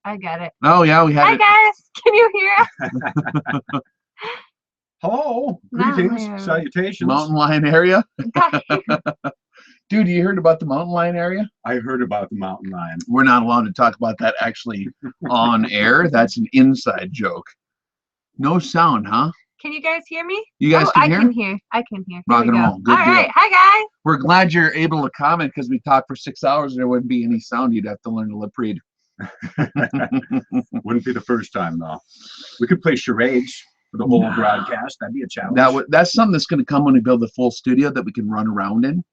I got it. Oh yeah, we had Hi it. guys, can you hear? Hello, greetings, salutations. Mountain lion area. Got you. Dude, you heard about the mountain lion area? I heard about the mountain lion. We're not allowed to talk about that actually on air. That's an inside joke. No sound, huh? Can you guys hear me? You guys can I hear? can hear. I can hear. Rock Here we and go. roll. Good All deal. right. Hi guys. We're glad you're able to comment because we talked for 6 hours and there wouldn't be any sound. You'd have to learn to lip read. Wouldn't be the first time though. We could play charades for the whole broadcast. That'd be a challenge. That's something that's going to come when we build the full studio that we can run around in.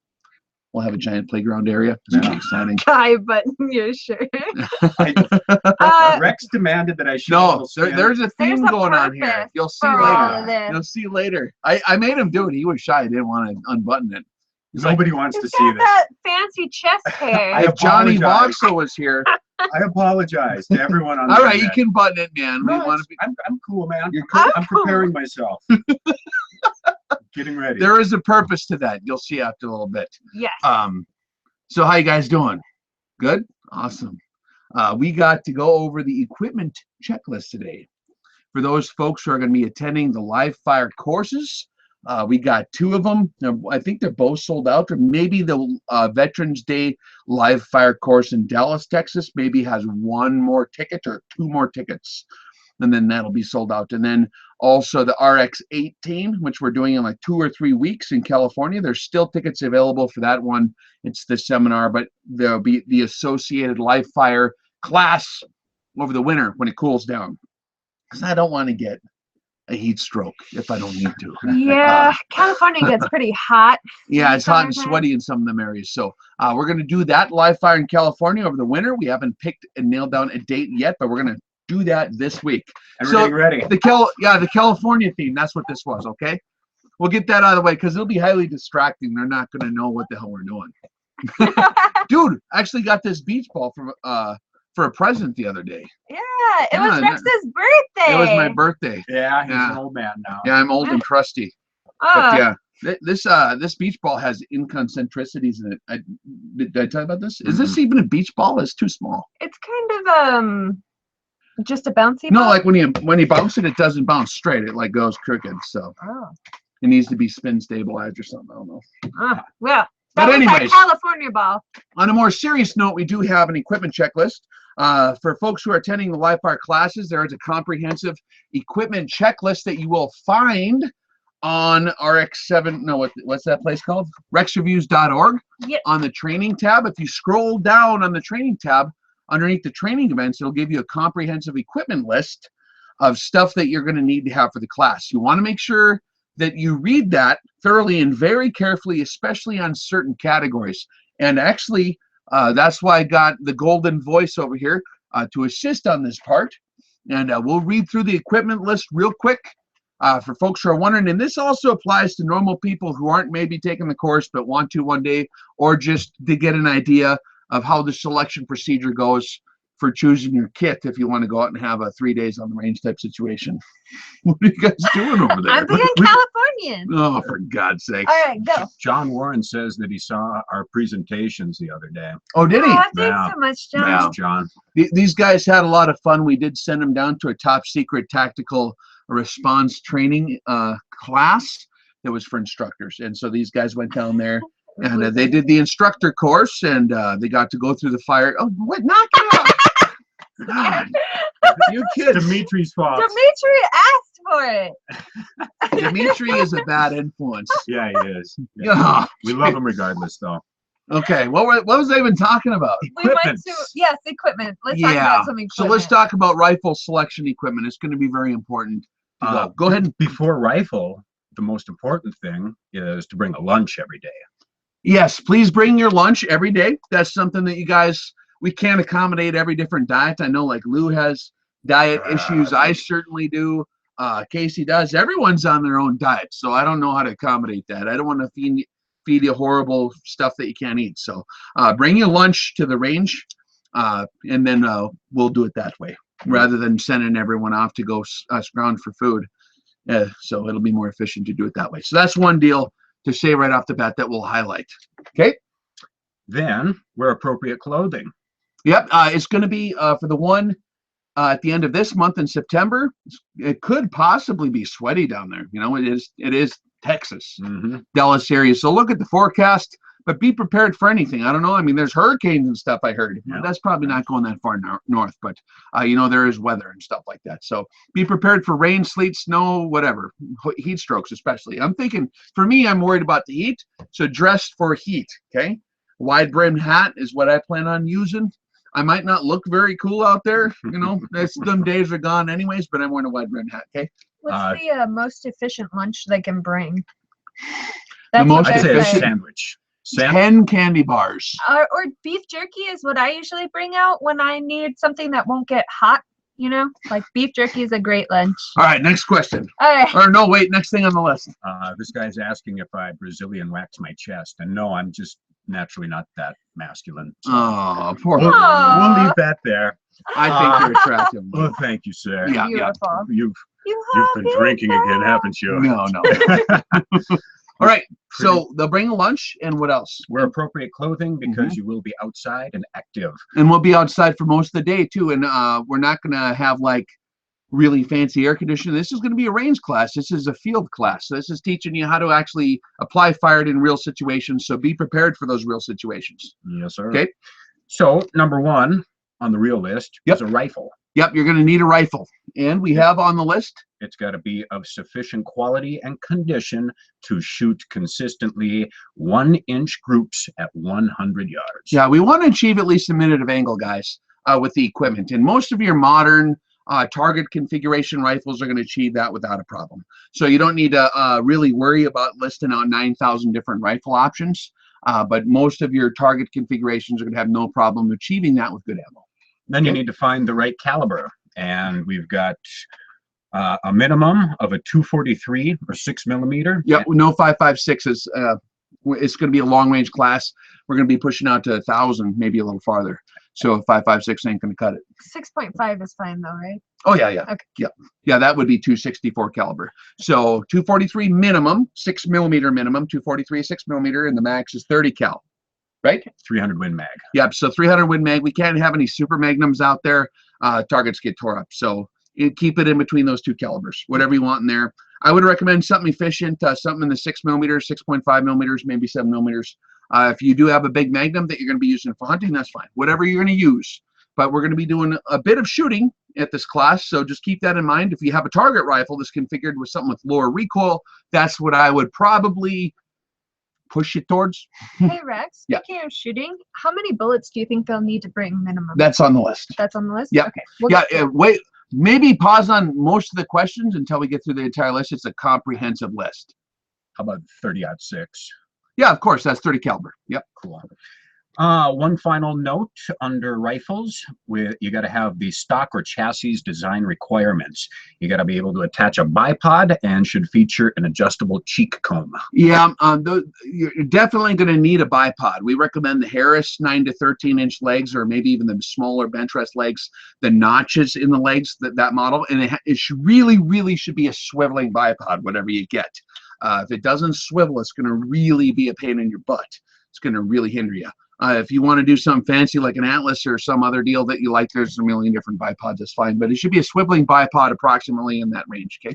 We'll have a giant playground area. It's gonna be exciting. Guy button your shirt. Rex demanded that I should. No, there's a theme going on here. purpose You'll see for all of later. this. You'll see later. I made him do it. He was shy. He didn't want to unbutton it. He's Nobody wants to He's see got this. that fancy chest hair. I If Johnny apologize. Voxel was here. I apologize to everyone on All the right, you internet. can button it, man. We No, want to be. I'm cool, man. You're cool? I'm preparing myself. Getting ready. There is a purpose to that. You'll see after a little bit. Yes. So how you guys doing? Good? Awesome. We got to go over the equipment checklist today. For those folks who are going to be attending the live fire courses, we got 2 of them. I think they're both sold out, or maybe the Veterans Day live fire course in Dallas, Texas, maybe has 1 more ticket or 2 more tickets, and then that'll be sold out. And then also the RX-18, which we're doing in like 2 or 3 weeks in California. There's still tickets available for that one. It's the seminar, but there'll be the associated live fire class over the winter when it cools down, because I don't want to get a heat stroke if I don't need to. Yeah, California gets pretty hot. Yeah, it's hot and Summertime. sweaty in some of them areas. So we're going to do that live fire in California over the winter. We haven't picked and nailed down a date yet, but we're going to do that this week. And we're getting ready. The California theme, that's what this was, okay? We'll get that out of the way because it'll be highly distracting. They're not going to know what the hell we're doing. Dude, I actually got this beach ball for a present the other day. Yeah, it was Yeah, Rex's birthday. It was my birthday. Yeah, he's Yeah. an old man now. Yeah, I'm old and crusty. Oh, But yeah, this beach ball has inconcentricities in it. Did I tell you about this? Is this even a beach ball? It's too small. it's kind of just a bouncy No, ball. like when you bounce it, it doesn't bounce straight. It like goes crooked. So Oh. it needs to be spin stabilized or something. I don't know. Well, But that was anyways. our California ball. On a more serious note, we do have an equipment checklist. For folks who are attending the live fire classes, there is a comprehensive equipment checklist that you will find on RX7. No, what's that place called? RexReviews.org. Yep. On the training tab. If you scroll down on the training tab, underneath the training events, it'll give you a comprehensive equipment list of stuff that you're going to need to have for the class. You want to make sure that you read that thoroughly and very carefully, especially on certain categories. And actually, that's why I got the golden voice over here to assist on this part. And we'll read through the equipment list real quick for folks who are wondering. And this also applies to normal people who aren't maybe taking the course but want to one day, or just to get an idea of how the selection procedure goes for choosing your kit if you want to go out and have a 3 days on the range type situation. What are you guys doing over there? I'm being Californian. Oh, for God's sake. All right, go. John Warren says that he saw our presentations the other day. Oh, did he? Oh, thanks Yeah. so much, John. Yeah. Thanks, John. These guys had a lot of fun. We did send them down to a top secret tactical response training class that was for instructors. And so these guys went down there and they did the instructor course, and they got to go through the fire. Oh, what? Knock it off. God, you kids. Dimitri's fault. Dimitri asked for it. Dimitri is a bad influence. Yeah, he is. Yeah. Yeah. We love him regardless, though. Okay, what was I even talking about? We went Equipment. to, yes, equipment. Let's talk Yeah. about some equipment. So let's talk about rifle selection equipment. It's going to be very important. To go. Go ahead. Before rifle, the most important thing is to bring a lunch every day. Yes, please bring your lunch every day. That's something that you guys, we can't accommodate every different diet. I know like Lou has diet issues. I certainly do. Casey does. Everyone's on their own diet. So I don't know how to accommodate that. I don't want to feed you horrible stuff that you can't eat. So bring your lunch to the range and then we'll do it that way rather than sending everyone off to go scrounge for food. So it'll be more efficient to do it that way. So that's one deal to say right off the bat that we'll highlight. Okay. Then wear appropriate clothing. Yep. It's going to be for the one at the end of this month in September, it could possibly be sweaty down there. You know, it is Texas, Dallas area. So look at the forecast, but be prepared for anything. I don't know. I mean, there's hurricanes and stuff I heard. Yeah. That's probably not going that far north, but you know, there is weather and stuff like that. So be prepared for rain, sleet, snow, whatever, heat strokes especially. I'm thinking, for me, I'm worried about the heat, so dress for heat, okay? Wide brimmed hat is what I plan on using. I might not look very cool out there, you know, them days are gone anyways, but I'm wearing a wide brimmed hat, okay? What's the most efficient lunch they can bring? Most I'd say a efficient sandwich. 10 candy bars. Or beef jerky is what I usually bring out when I need something that won't get hot, you know? Like beef jerky is a great lunch. All right, next question. Okay. Or no, wait, next thing on the list. This guy's asking if I Brazilian wax my chest. And no, I'm just naturally not that masculine. So Oh, poor. we'll leave that there. I think you're attractive. Well, thank you, sir. Yeah, Beautiful. You've You been drinking again, haven't you? No. All right, so they'll bring a lunch, and what else? Wear appropriate clothing because you will be outside and active. And we'll be outside for most of the day too, and we're not gonna have like really fancy air conditioning. This is going to be a range class. This is a field class. This is teaching you how to actually apply fire in real situations. So be prepared for those real situations. Yes, sir. Okay. So number one on the real list is a rifle. Yep, you're going to need a rifle, and we have on the list. It's got to be of sufficient quality and condition to shoot consistently 1-inch groups at 100 yards. Yeah, we want to achieve at least a minute of angle, guys, with the equipment. And most of your modern target configuration rifles are going to achieve that without a problem. So you don't need to really worry about listing out 9,000 different rifle options. But most of your target configurations are going to have no problem achieving that with good ammo. Then you need to find the right caliber. And we've got a minimum of a 243 or 6mm. Yep, no 5.56s. It's going to be a long range class. We're going to be pushing out to 1,000, maybe a little farther. So 5.56 ain't going to cut it. 6.5 is fine though, right? Oh yeah. Okay. Yeah, that would be 264 caliber. So 243 minimum, 6mm minimum, 243 6mm, and the max is 30 cal. Right? 300 Win Mag. Yep, so 300 Win Mag. We can't have any super magnums out there. Targets get tore up. So keep it in between those two calibers, whatever you want in there. I would recommend something efficient, something in the 6mm, 6.5mm, maybe 7mm. If you do have a big magnum that you're going to be using for hunting, that's fine. Whatever you're going to use. But we're going to be doing a bit of shooting at this class, so just keep that in mind. If you have a target rifle that's configured with something with lower recoil, that's what I would probably push it towards. Hey Rex, speaking of shooting, how many bullets do you think they'll need to bring minimum? That's on the list. That's on the list? Yep. Okay. Wait, maybe pause on most of the questions until we get through the entire list. It's a comprehensive list. How about 30-06? Yeah, of course, that's 30 caliber. Yep. Cool. One final note under rifles, you got to have the stock or chassis design requirements. You got to be able to attach a bipod and should feature an adjustable cheek comb. Yeah, you're definitely going to need a bipod. We recommend the Harris 9 to 13-inch legs, or maybe even the smaller bench rest legs, the notches in the legs, that model. And it should really should be a swiveling bipod, whatever you get. If it doesn't swivel, it's going to really be a pain in your butt. It's going to really hinder you. If you want to do something fancy like an Atlas or some other deal that you like, there's a million different bipods. That's fine, but it should be a swiveling bipod approximately in that range. Okay.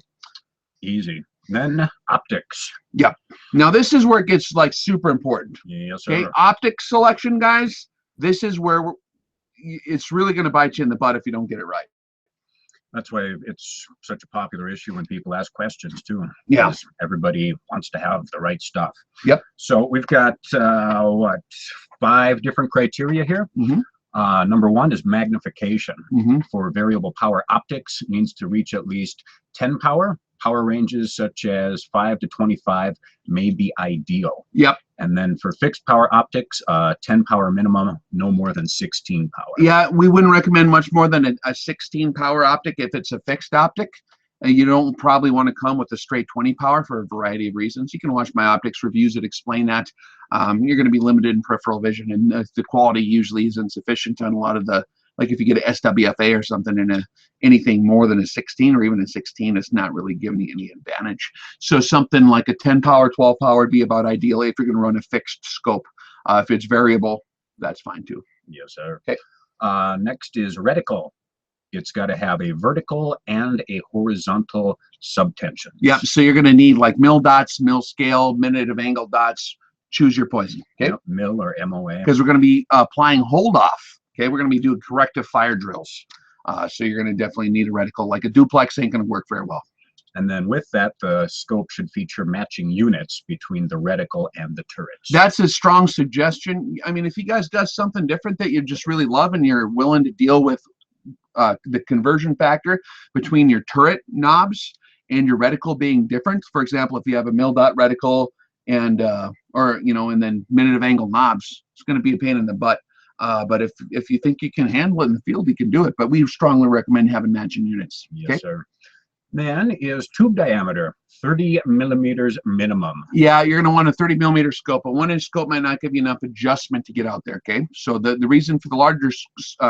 Easy. Then optics. Yep. Now this is where it gets like super important. Yes, sir. Okay. Optic selection, guys. This is where it's really going to bite you in the butt if you don't get it right. That's why it's such a popular issue when people ask questions too. Yeah. Everybody wants to have the right stuff. Yep. So we've got 5 different criteria here. Number 1 is magnification. For variable power optics, it needs to reach at least 10 power. Power ranges such as 5 to 25 may be ideal. Yep. And then for fixed power optics, 10 power minimum, no more than 16 power. Yeah, we wouldn't recommend much more than a 16 power optic if it's a fixed optic. And you don't probably want to come with a straight 20 power for a variety of reasons. You can watch my optics reviews that explain that. You're going to be limited in peripheral vision, and the quality usually is insufficient on a lot of the, like if you get an SWFA or something in anything more than a 16 or even a 16, it's not really giving you any advantage. So something like a 10 power, 12 power would be about ideal if you're going to run a fixed scope. If it's variable, that's fine too. Yes, sir. Okay. Next is reticle. it's got to have a vertical and a horizontal subtension. Yeah, so you're going to need like mil dots, mil scale, minute of angle dots. Choose your poison, okay? Yep, mil or MOA. Because we're going to be applying hold off, okay? We're going to be doing corrective fire drills. So you're going to definitely need a reticle. Like a duplex ain't going to work very well. And then with that, the scope should feature matching units between the reticle and the turrets. That's a strong suggestion. I mean, if you guys got something different that you just really love and you're willing to deal with the conversion factor between your turret knobs and your reticle being different. For example, if you have a mil dot reticle and and then minute of angle knobs, it's going to be a pain in the butt. But if you think you can handle it in the field, you can do it. But we strongly recommend having matching units. Okay? Yes, sir. Then is tube diameter, 30 millimeters minimum. Yeah, you're going to want a 30 millimeter scope. A 1-inch scope might not give you enough adjustment to get out there, okay? So the reason for the larger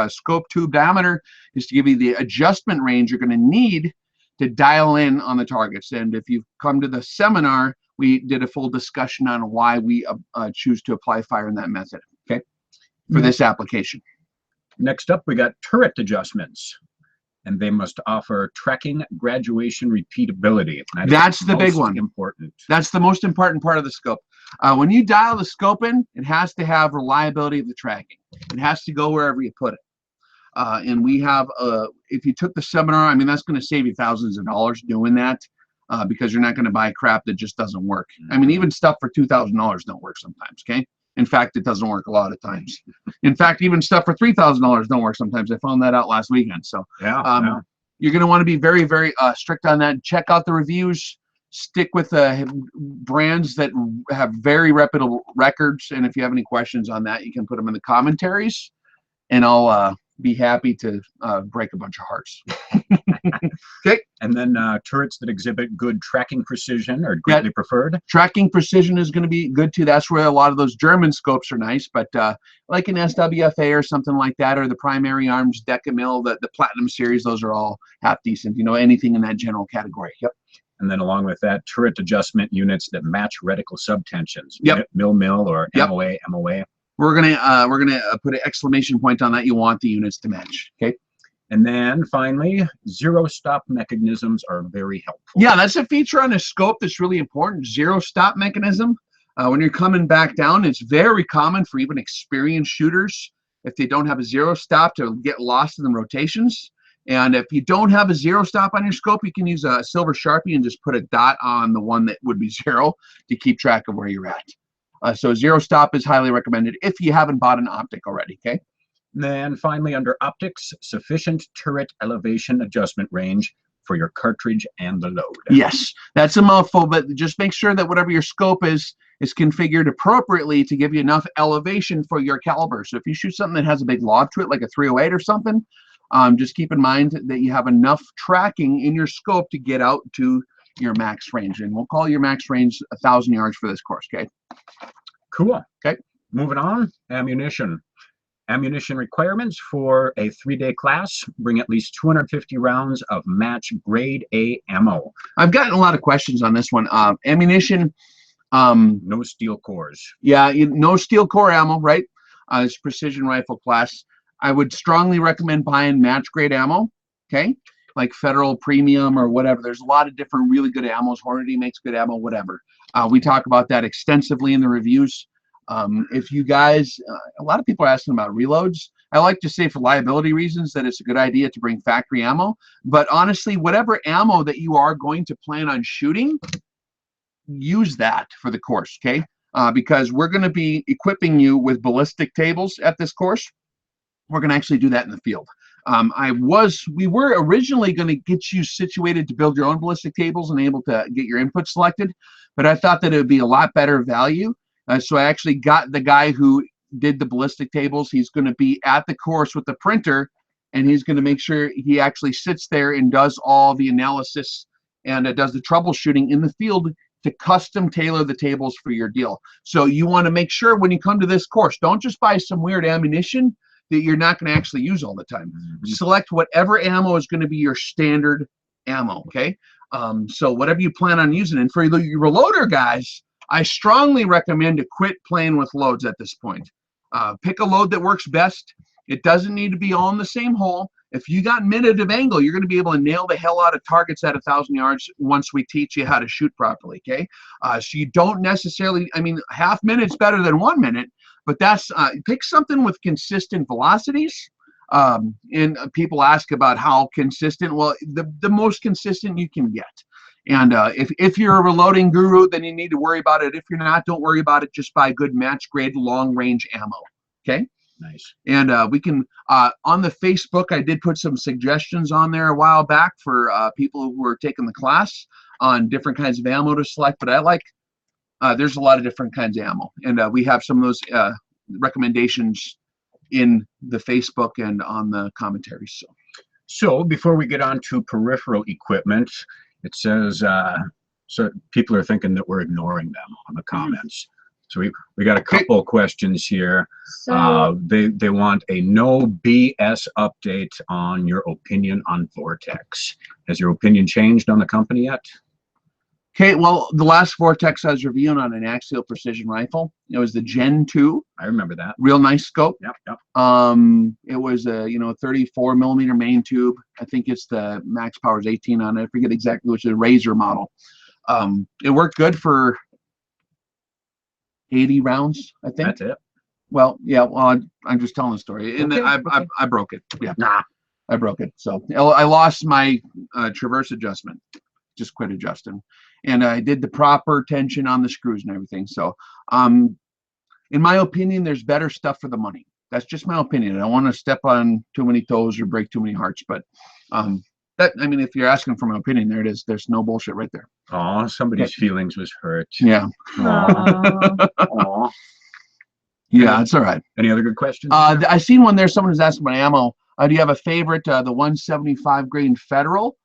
scope tube diameter is to give you the adjustment range you're going to need to dial in on the targets. And if you've come to the seminar, we did a full discussion on why we choose to apply fire in that method, okay, for this application. Next up, we got turret adjustments. And they must offer tracking, graduation, repeatability. That's the big one. Important. That's the most important part of the scope. When you dial the scope in, it has to have reliability of the tracking. It has to go wherever you put it. And we have, if you took the seminar, I mean, that's going to save you thousands of dollars doing that because you're not going to buy crap that just doesn't work. I mean, even stuff for $2,000 don't work sometimes, okay? In fact, it doesn't work a lot of times. In fact, even stuff for $3,000 don't work sometimes. I found that out last weekend. So you're going to want to be very, very strict on that. Check out the reviews. Stick with brands that have very reputable records. And if you have any questions on that, you can put them in the commentaries. And I'll be happy to break a bunch of hearts. Okay. And then turrets that exhibit good tracking precision are greatly preferred. Tracking precision is going to be good too. That's where a lot of those German scopes are nice, but like an SWFA or something like that, or the Primary Arms Decamil, the Platinum series, those are all half decent. You know, anything in that general category. Yep. And then along with that, turret adjustment units that match reticle subtensions. Yep. Mil or MOA, MOA. We're gonna put an exclamation point on that. You want the units to match. Okay. And then finally, zero stop mechanisms are very helpful. Yeah, that's a feature on a scope that's really important. Zero stop mechanism. When you're coming back down, it's very common for even experienced shooters, if they don't have a zero stop, to get lost in the rotations. And if you don't have a zero stop on your scope, you can use a silver Sharpie and just put a dot on the one that would be zero to keep track of where you're at. So zero stop is highly recommended if you haven't bought an optic already, okay? And then finally, under optics, sufficient turret elevation adjustment range for your cartridge and the load. Yes, that's a mouthful, but just make sure that whatever your scope is configured appropriately to give you enough elevation for your caliber. So if you shoot something that has a big lob to it, like a 308 or something, just keep in mind that you have enough tracking in your scope to get out to your max range. And we'll call your max range 1,000 yards for this course, okay? Cool. Okay. Moving on, ammunition. Ammunition requirements for a 3-day class: bring at least 250 rounds of match grade A ammo. I've gotten a lot of questions on this one. Ammunition. No steel cores. Yeah, no steel core ammo, right? It's precision rifle class. I would strongly recommend buying match grade ammo, okay? Like Federal Premium or whatever. There's a lot of different really good ammos. Hornady makes good ammo, whatever. We talk about that extensively in the reviews. If you guys, a lot of people are asking about reloads. I like to say for liability reasons that it's a good idea to bring factory ammo. But honestly, whatever ammo that you are going to plan on shooting, use that for the course, okay? Because we're going to be equipping you with ballistic tables at this course. We're going to actually do that in the field. We were originally going to get you situated to build your own ballistic tables and able to get your input selected, but I thought that it would be a lot better value. So I actually got the guy who did the ballistic tables. He's going to be at the course with the printer, and he's going to make sure he actually sits there and does all the analysis and does the troubleshooting in the field to custom tailor the tables for your deal. So you want to make sure when you come to this course, don't just buy some weird ammunition that you're not going to actually use all the time. Select whatever ammo is going to be your standard ammo, okay? So whatever you plan on using. And for your reloader guys, I strongly recommend to quit playing with loads at this point. Pick a load that works best. It doesn't need to be all in the same hole. if you got minute of angle, you're going to be able to nail the hell out of targets at 1,000 yards once we teach you how to shoot properly. Okay, so you don't necessarily, I mean, half minute's better than 1 minute, but that's pick something with consistent velocities. And people ask about how consistent. Well, the most consistent you can get. And if you're a reloading guru, then you need to worry about it. If you're not, don't worry about it. Just buy good match grade long range ammo. Okay. Nice. And we can on the Facebook, I did put some suggestions on there a while back for people who were taking the class on different kinds of ammo to select. But I like there's a lot of different kinds of ammo, and we have some of those recommendations in the Facebook and on the commentaries. So before we get on to peripheral equipment, it says so people are thinking that we're ignoring them on the comments. So we got a couple questions here. So they want a no BS update on your opinion on Vortex. Has your opinion changed on the company yet? Okay, well, the last Vortex I was reviewing on an axial precision rifle, it was the Gen 2. I remember that. Real nice scope. Yep, yep. It was a 34 millimeter main tube. I think it's the max power is 18 on it. I forget exactly which is a Razor model. It worked good for 80 rounds, I think. That's it. Well, yeah. Well, I'm just telling the story, and Okay, I broke it. Yeah, Nah. I broke it. So I lost my traverse adjustment. Just quit adjusting, and I did the proper tension on the screws and everything. So, in my opinion, there's better stuff for the money. That's just my opinion. I don't want to step on too many toes or break too many hearts, but that, I mean, if you're asking for my opinion, there it is. There's no bullshit right there. Oh, somebody's feelings was hurt. Yeah. Aw. Yeah, it's all right. Any other good questions? I seen one there. Someone was asking about ammo. Do you have a favorite? The 175 grain Federal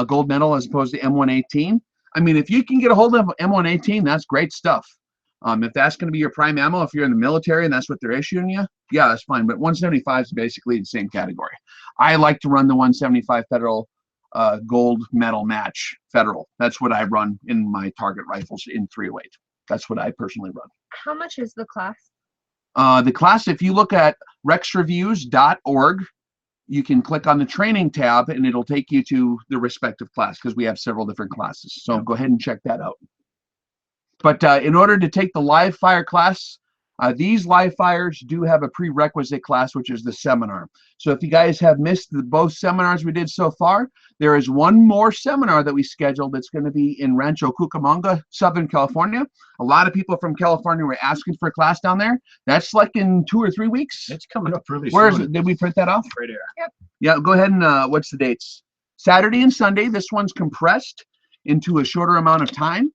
gold medal as opposed to M118. I mean, if you can get a hold of M118, that's great stuff. If that's going to be your prime ammo, if you're in the military and that's what they're issuing you, yeah, that's fine. But 175 is basically the same category. I like to run the 175 Federal gold medal match Federal. That's what I run in my target rifles in 308. That's what I personally run. how much is the class? The class, if you look at rexreviews.org, you can click on the training tab and it'll take you to the respective class because we have several different classes. So go ahead and check that out. But in order to take the live fire class, these live fires do have a prerequisite class, which is the seminar. So if you guys have missed both seminars we did so far, there is one more seminar that we scheduled that's going to be in Rancho Cucamonga, Southern California. A lot of people from California were asking for a class down there. That's like in 2 or 3 weeks. It's coming up really Where is soon. it? Did we print that off? Right here. Yep. Yeah, go ahead and what's the dates? Saturday and Sunday. This one's compressed into a shorter amount of time.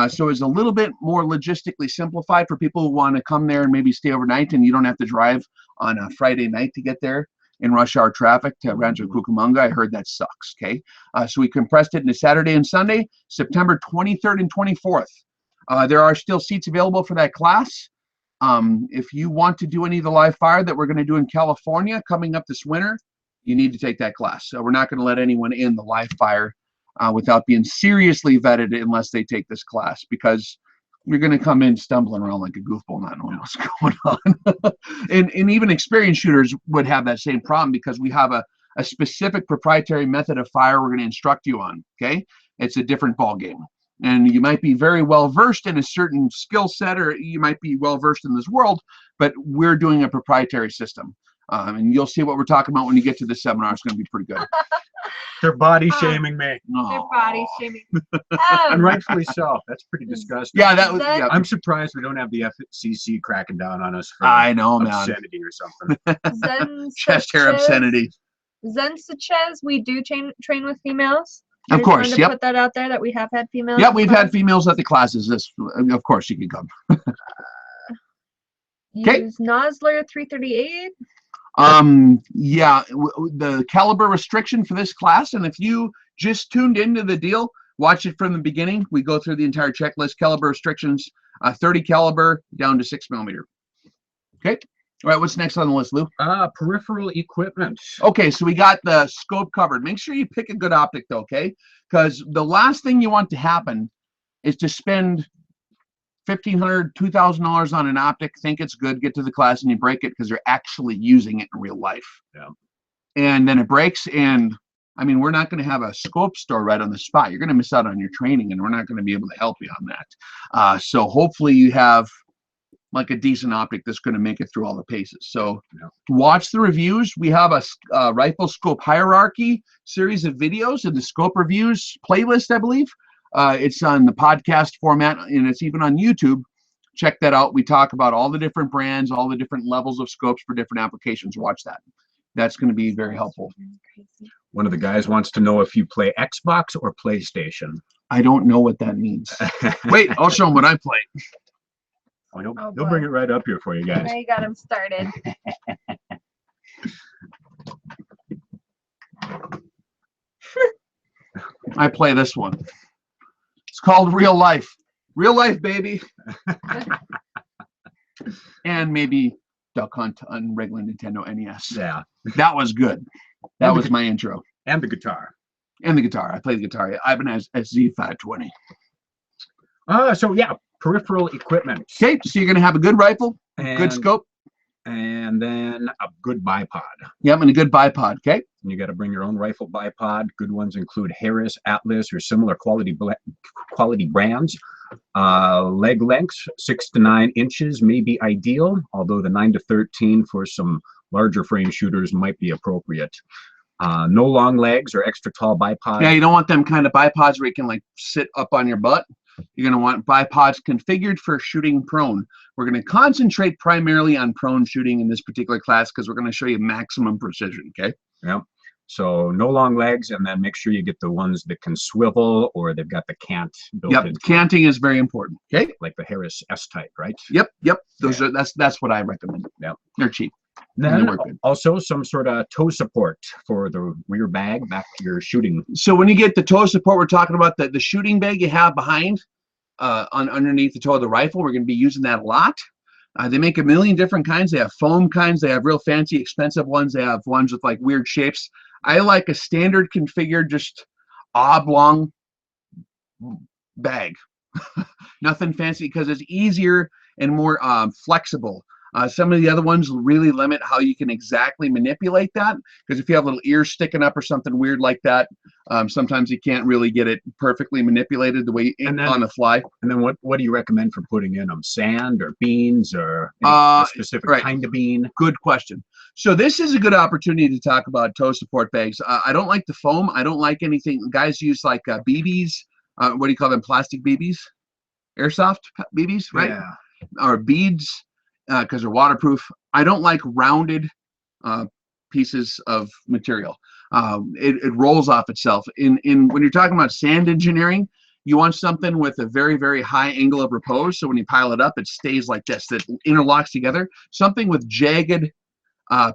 So it's a little bit more logistically simplified for people who want to come there and maybe stay overnight, and you don't have to drive on a Friday night to get there in rush hour traffic to Rancho Cucamonga. I heard that sucks. Okay, so we compressed it into Saturday and Sunday, September 23rd and 24th. There are still seats available for that class. If you want to do any of the live fire that we're going to do in California coming up this winter, you need to take that class. So we're not going to let anyone in the live fire without being seriously vetted unless they take this class, because you're going to come in stumbling around like a goofball, not knowing what's going on. and even experienced shooters would have that same problem because we have a specific proprietary method of fire we're going to instruct you on. Okay, it's a different ball game, and you might be very well versed in a certain skill set, or you might be well versed in this world, but we're doing a proprietary system. And you'll see what we're talking about when you get to the seminar. It's going to be pretty good. They're body shaming me. Their body shaming. And rightfully so. That's pretty disgusting. Yeah, that was. Yeah. I'm surprised we don't have the FCC cracking down on us for I know, man. obscenity or something. Zen Chest hair obscenity. Zen Sanchez, we do train with females. Of I just course, wanted to yep. put that out there that we have had females. Yep, we've had females at the classes. This, of course, you can come. Okay. Use Nosler 338. Yeah, the caliber restriction for this class, and if you just tuned into the deal, watch it from the beginning. We go through the entire checklist. Caliber restrictions, 30 caliber down to 6 millimeter. Okay. All right, what's next on the list, Lou? Peripheral equipment. Okay, so we got the scope covered. Make sure you pick a good optic, though, okay? Because the last thing you want to happen is to spend $1,500, $2,000 on an optic, think it's good, get to the class, and you break it because you're actually using it in real life. Yeah. and then it breaks. And I mean, we're not going to have a scope store right on the spot. You're going to miss out on your training, and we're not going to be able to help you on that. So hopefully you have like a decent optic that's going to make it through all the paces. So watch the reviews. We have a rifle scope hierarchy series of videos in the scope reviews playlist, I believe. It's on the podcast format, and it's even on YouTube. Check that out. We talk about all the different brands, all the different levels of scopes for different applications. Watch that. That's going to be very helpful. One of the guys wants to know if you play Xbox or PlayStation. I don't know what that means. Wait, I'll show them what I play. They'll bring it right up here for you guys. I got him started. I play this one. It's called Real Life. Real Life, baby. And maybe Duck Hunt on regular Nintendo NES. Yeah. That was good. That was my intro. And the guitar. And the guitar. I play the guitar. I've been as Z520. So yeah, peripheral equipment. Okay, so you're going to have a good rifle, And, good scope. And then a good bipod. Yep, and a good bipod, okay? And you got to bring your own rifle bipod. Good ones include Harris, Atlas, or similar quality brands. Leg lengths, 6 to 9 inches may be ideal, although the 9 to 13 for some larger frame shooters might be appropriate. No long legs or extra tall bipods. Yeah, you don't want them kind of bipods where you can like sit up on your butt. You're going to want bipods configured for shooting prone. We're going to concentrate primarily on prone shooting in this particular class because we're going to show you maximum precision, okay? Yeah. So no long legs, and then make sure you get the ones that can swivel or they've got the cant built Yep, into canting is very important, okay? like the Harris S-type, right? Yep. Those are that's what I recommend. Yep. They're cheap. Then also some sort of toe support for the rear bag back to your shooting. So when you get the toe support, we're talking about the shooting bag you have behind underneath the toe of the rifle. We're going to be using that a lot. They make a million different kinds. They have foam kinds. They have real fancy, expensive ones. They have ones with like weird shapes. I like a standard configured, just oblong bag. Nothing fancy because it's easier and more flexible. Some of the other ones really limit how you can exactly manipulate that, because if you have little ears sticking up or something weird like that, sometimes you can't really get it perfectly manipulated the way on the fly. And then what do you recommend for putting in them? Sand or beans or a specific kind of bean? Good question. So this is a good opportunity to talk about toe support bags. I don't like the foam. I don't like anything. Guys use like BBs. What do you call them? Plastic BBs? Airsoft BBs, right? Yeah. Or beads. Because they're waterproof. I don't like rounded pieces of material. It rolls off itself. When you're talking about sand engineering, you want something with a very, very high angle of repose. So when you pile it up, it stays like this. That interlocks together. Something with jagged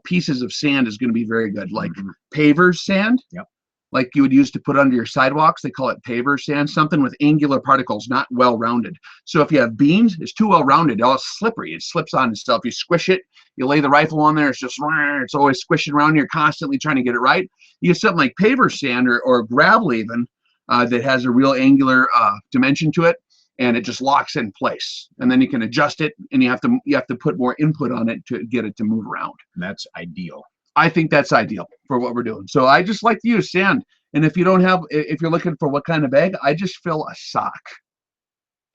pieces of sand is going to be very good, like paver sand. Yep. Like you would use to put under your sidewalks. They call it paver sand, something with angular particles, not well-rounded. So if you have beans, it's too well-rounded. It's slippery. It slips on itself. You squish it. You lay the rifle on there. It's always squishing around. You're constantly trying to get it right. You get something like paver sand or gravel even that has a real angular dimension to it, and it just locks in place. And then you can adjust it, and you have to put more input on it to get it to move around. And that's ideal. I think that's ideal for what we're doing. So I just like to use sand. And if you're looking for what kind of bag, I just fill a sock.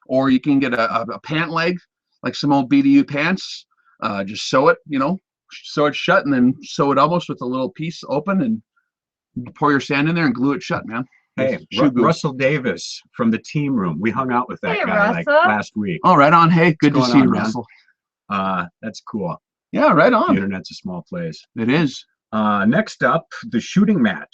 Or you can get a pant leg, like some old BDU pants. Just sew it, sew it shut, and then sew it almost with a little piece open, and pour your sand in there and glue it shut, man. Hey, Russell Davis from the team room. We hung out with that guy like last week. Oh, right on. Hey, good to see you, Russell. That's cool. Yeah, right on. The internet's a small place. It is. Next up, the shooting mat.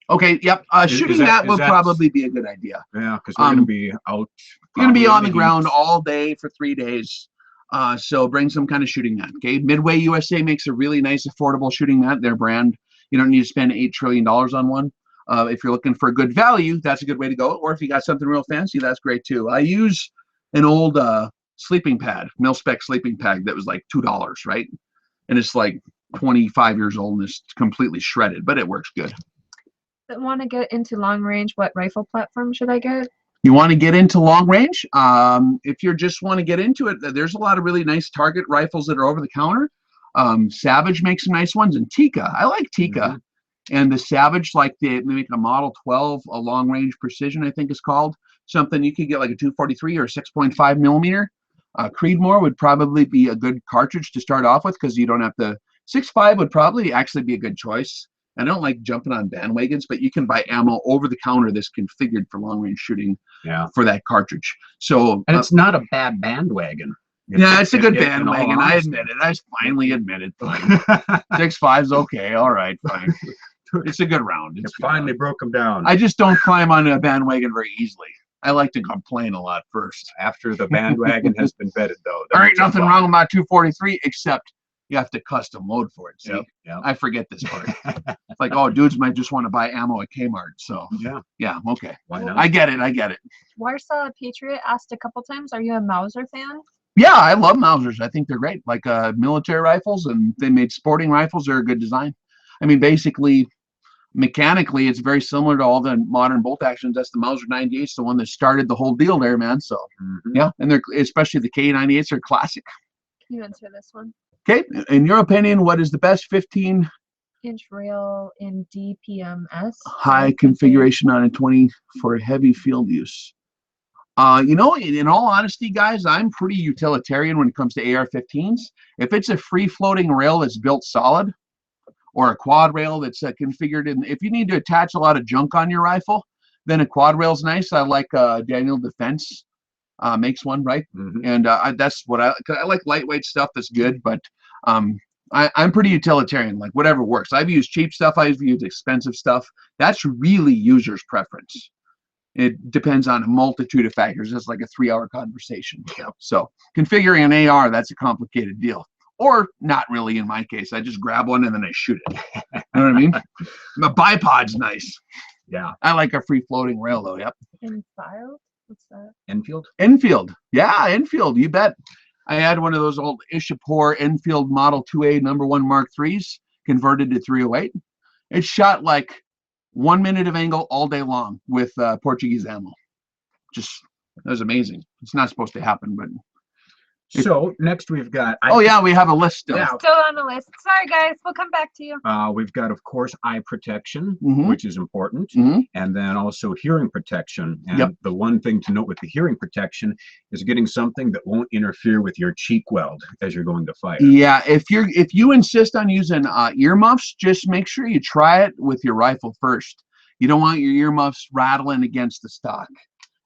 Okay, yep. Shooting mat will probably be a good idea. Yeah, because we're going to be out. You're going to be on the ground all day for 3 days. So bring some kind of shooting mat. Okay, Midway USA makes a really nice, affordable shooting mat. Their brand. You don't need to spend $8 trillion on one. If you're looking for good value, that's a good way to go. Or if you got something real fancy, that's great too. I use an old sleeping pad, mil-spec sleeping pad that was like $2, right? And it's like 25 years old and it's completely shredded, but it works good. I want to get into long range. What rifle platform should I get? You want to get into long range? If you just want to get into it, there's a lot of really nice target rifles that are over the counter. Savage makes some nice ones, and Tika. I like Tika. And the Savage, like they make a Model 12, a long range precision, I think is called. Something you could get like a 243 or a 6.5 millimeter. Creedmoor would probably be a good cartridge to start off with because you don't have to. 6.5 would probably actually be a good choice. I don't like jumping on bandwagons, but you can buy ammo over the counter that's configured for long range shooting for that cartridge. So and it's not a bad bandwagon. It's a good bandwagon. I admit it. I finally admit it. 6.5's okay. All right, fine. It's a good round. It's finally broke them down. I just don't climb on a bandwagon very easily. I like to complain a lot first. After the bandwagon has been vetted, though. There ain't nothing wrong with my 243 except you have to custom load for it. See? Yep. I forget this part. It's like, oh, dudes might just want to buy ammo at Kmart. So yeah, okay. Why not? I get it. Warsaw Patriot asked a couple times, are you a Mauser fan? Yeah, I love Mausers. I think they're great. Like military rifles, and they made sporting rifles. They're a good design. I mean, basically, mechanically, it's very similar to all the modern bolt actions. That's the Mauser 98's the one that started the whole deal there, man. So yeah, and they're especially the K98s are classic. Can you answer this one? Okay, in your opinion, what is the best 15-inch rail in DPMS? High configuration on a 20 for heavy field use? In all honesty, guys, I'm pretty utilitarian when it comes to AR-15s. If it's a free-floating rail that's built solid, or a quad rail that's configured in, if you need to attach a lot of junk on your rifle, then a quad rail's nice. I like Daniel Defense makes one, right? And that's what I like. Lightweight stuff that's good, but I'm pretty utilitarian. Like whatever works. I've used cheap stuff. I've used expensive stuff. That's really user's preference. It depends on a multitude of factors. It's like a 3-hour conversation. So configuring an AR, that's a complicated deal. Or not really in my case. I just grab one and then I shoot it. You know what I mean? The bipod's nice. Yeah. I like a free floating rail though. Yep. Infiled? What's that? Enfield? Enfield. Yeah, Enfield. You bet. I had one of those old Ishapore Enfield Model 2A #1 Mark IIIs converted to 308. It shot like 1 minute of angle all day long with Portuguese ammo. Just, that was amazing. It's not supposed to happen, but. So next we've got. We have a list still. Yeah. Still on the list. Sorry, guys. We'll come back to you. We've got, of course, eye protection, which is important, and then also hearing protection. And the one thing to note with the hearing protection is getting something that won't interfere with your cheek weld as you're going to fire. Yeah, if you insist on using earmuffs, just make sure you try it with your rifle first. You don't want your earmuffs rattling against the stock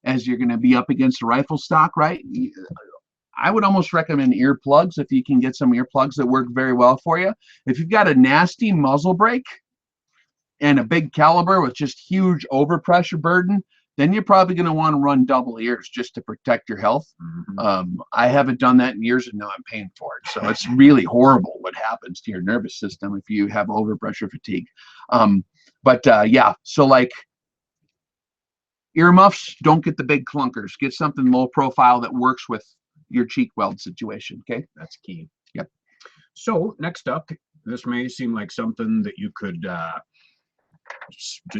as you're going to be up against the rifle stock, right? I would almost recommend earplugs if you can get some earplugs that work very well for you. If you've got a nasty muzzle brake and a big caliber with just huge overpressure burden, then you're probably going to want to run double ears just to protect your health. I haven't done that in years, and now I'm paying for it. So it's really horrible what happens to your nervous system if you have overpressure fatigue. So like earmuffs, don't get the big clunkers. Get something low profile that works with your cheek weld situation. Okay, that's key. Yep. So next up, this may seem like something that you could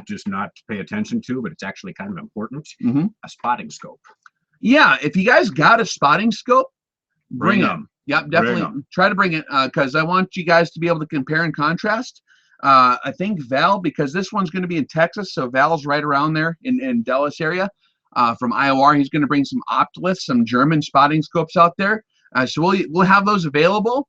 just not pay attention to, but it's actually kind of important. A spotting scope. Yeah, if you guys got a spotting scope, bring them. Yep, definitely try to bring it because I want you guys to be able to compare and contrast. I think Val, because this one's going to be in Texas, so Val's right around there in Dallas area. From IOR, he's going to bring some Optiliths, some German spotting scopes out there. So we'll have those available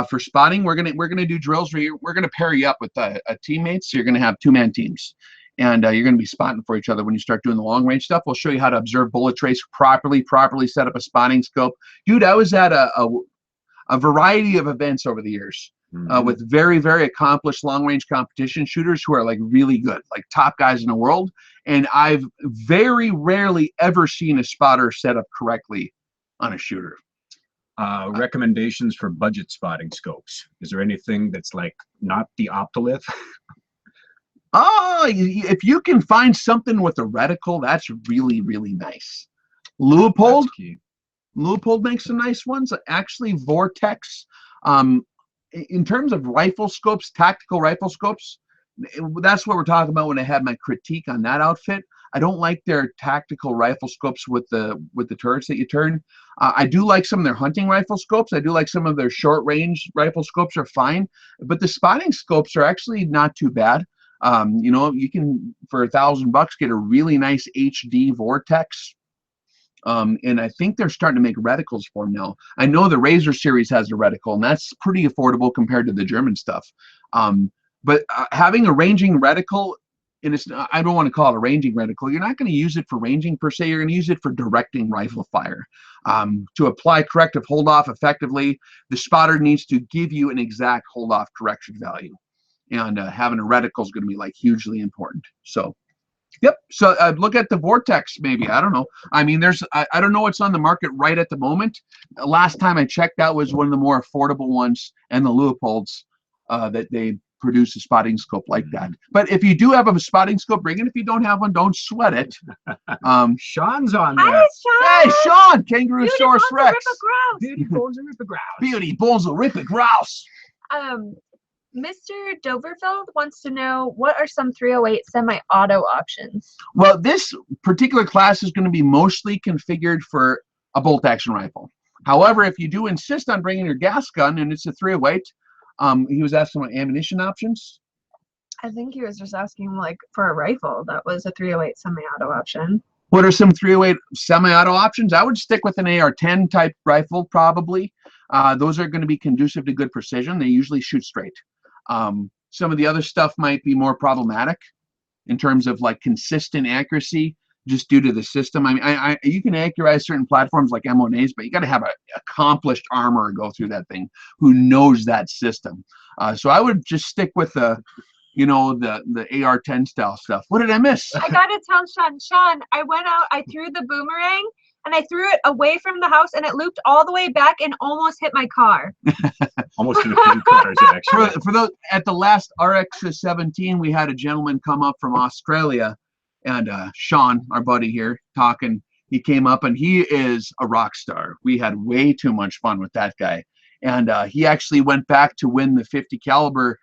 for spotting. We're gonna do drills where we're gonna pair you up with a teammate. So you're gonna have 2-man teams, and you're gonna be spotting for each other when you start doing the long range stuff. We'll show you how to observe bullet trace properly set up a spotting scope. Dude, I was at a variety of events over the years. With very, very accomplished long-range competition shooters who are like really good, like top guys in the world. And I've very rarely ever seen a spotter set up correctly on a shooter. Recommendations for budget spotting scopes. Is there anything that's like not the Optilith? If you can find something with a reticle, that's really, really nice. Leupold makes some nice ones. Actually, Vortex. In terms of rifle scopes, tactical rifle scopes, that's what we're talking about when I had my critique on that outfit. I don't like their tactical rifle scopes with the turrets that you turn. I do like some of their hunting rifle scopes. I do like some of their short range rifle scopes are fine, but the spotting scopes are actually not too bad. You know, you can for $1,000 get a really nice HD Vortex. And I think they're starting to make reticles for them now. I know the Razor series has a reticle, and that's pretty affordable compared to the German stuff. But having a ranging reticle, and I don't want to call it a ranging reticle. You're not going to use it for ranging per se. You're going to use it for directing rifle fire. To apply corrective hold off effectively, the spotter needs to give you an exact hold off correction value, and having a reticle is going to be like hugely important. So. Yep. So look at the Vortex, maybe. I don't know. I mean, I don't know what's on the market right at the moment. Last time I checked, that was one of the more affordable ones, and the Leopolds that they produce a spotting scope like that. But if you do have a spotting scope, bring it. If you don't have one, don't sweat it. Sean's on there. Hi, Sean. Hey, Sean, Kangaroosaurus Rex. Beauty bones and rip a grouse. Beauty bones will rip a grouse. Mr. Doverfeld wants to know, what are some 308 semi-auto options? Well, this particular class is going to be mostly configured for a bolt action rifle. However, if you do insist on bringing your gas gun and it's a 308, he was asking about ammunition options. I think he was just asking, like, for a rifle, that was a 308 semi-auto option. What are some 308 semi-auto options? I would stick with an AR-10 type rifle, probably. Those are going to be conducive to good precision. They usually shoot straight. Some of the other stuff might be more problematic in terms of like consistent accuracy, just due to the system. I mean, you can accurize certain platforms like M1As, but you got to have an accomplished armorer go through that thing who knows that system. So I would just stick with the AR-10 style stuff. What did I miss? I gotta tell Sean, I went out, I threw the boomerang, and I threw it away from the house, and it looped all the way back and almost hit my car. Almost in a few cars, actually. For those at the last RX-17, we had a gentleman come up from Australia, and Sean, our buddy here, talking. He came up, and he is a rock star. We had way too much fun with that guy, and he actually went back to win the 50 caliber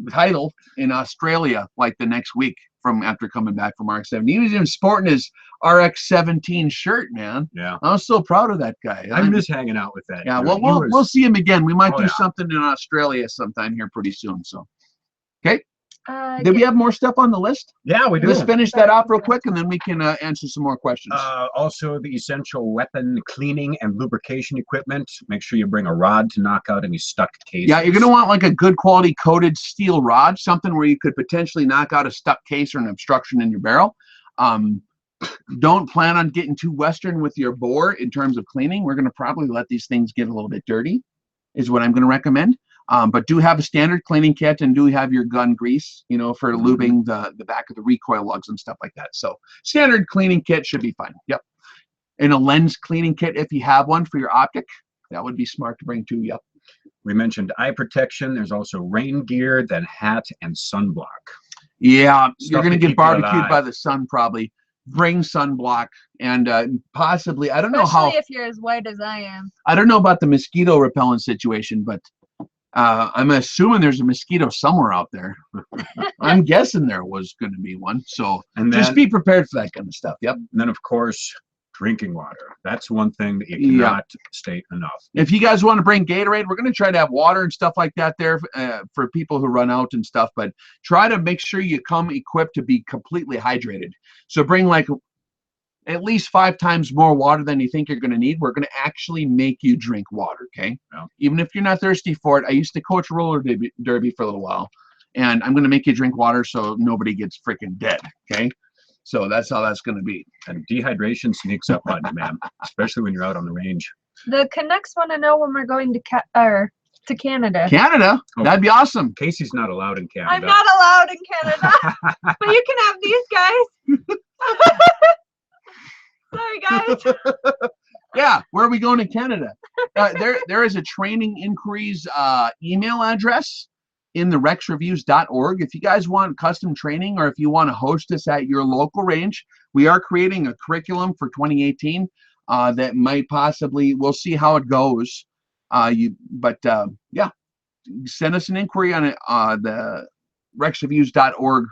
title in Australia like the next week from after coming back from RX-17. He was even sporting his RX-17 shirt, man. Yeah, I was so proud of that guy. I miss hanging out with that. Yeah, well, we'll see him again. We might do something in Australia sometime here pretty soon. So, okay. Did we have more stuff on the list? Yeah, we do. Let's finish that off real quick, and then we can answer some more questions. Also, the essential weapon cleaning and lubrication equipment. Make sure you bring a rod to knock out any stuck cases. Yeah, you're going to want like a good quality coated steel rod, something where you could potentially knock out a stuck case or an obstruction in your barrel. Don't plan on getting too Western with your bore in terms of cleaning. We're going to probably let these things get a little bit dirty, is what I'm going to recommend. But do have a standard cleaning kit, and do have your gun grease, for lubing the back of the recoil lugs and stuff like that. So standard cleaning kit should be fine. Yep. And a lens cleaning kit, if you have one for your optic, that would be smart to bring too. Yep. We mentioned eye protection. There's also rain gear, then hat and sunblock. Yeah, you're going to get barbecued by the sun probably. Bring sunblock, and possibly, I don't know how. Especially if you're as white as I am. I don't know about the mosquito repellent situation, but I'm assuming there's a mosquito somewhere out there. I'm guessing there was going to be one. So just be prepared for that kind of stuff. Yep. And then, of course, drinking water. That's one thing that you cannot state enough. If you guys want to bring Gatorade, we're going to try to have water and stuff like that there for people who run out and stuff. But try to make sure you come equipped to be completely hydrated. So bring like at least 5 times more water than you think you're going to need. We're going to actually make you drink water, okay? Yeah. Even if you're not thirsty for it. I used to coach roller derby for a little while, and I'm going to make you drink water so nobody gets freaking dead, okay? So that's how that's going to be. And dehydration sneaks up on you, man, especially when you're out on the range. The Canucks want to know when we're going to Canada. Canada? Oh, that'd be awesome. Casey's not allowed in Canada. I'm not allowed in Canada, but you can have these guys. Sorry, guys. Yeah, where are we going to Canada? There is a training inquiries email address in the rexreviews.org. If you guys want custom training, or if you want to host us at your local range, we are creating a curriculum for 2018 that might possibly, we'll see how it goes. Yeah, send us an inquiry on the rexreviews.org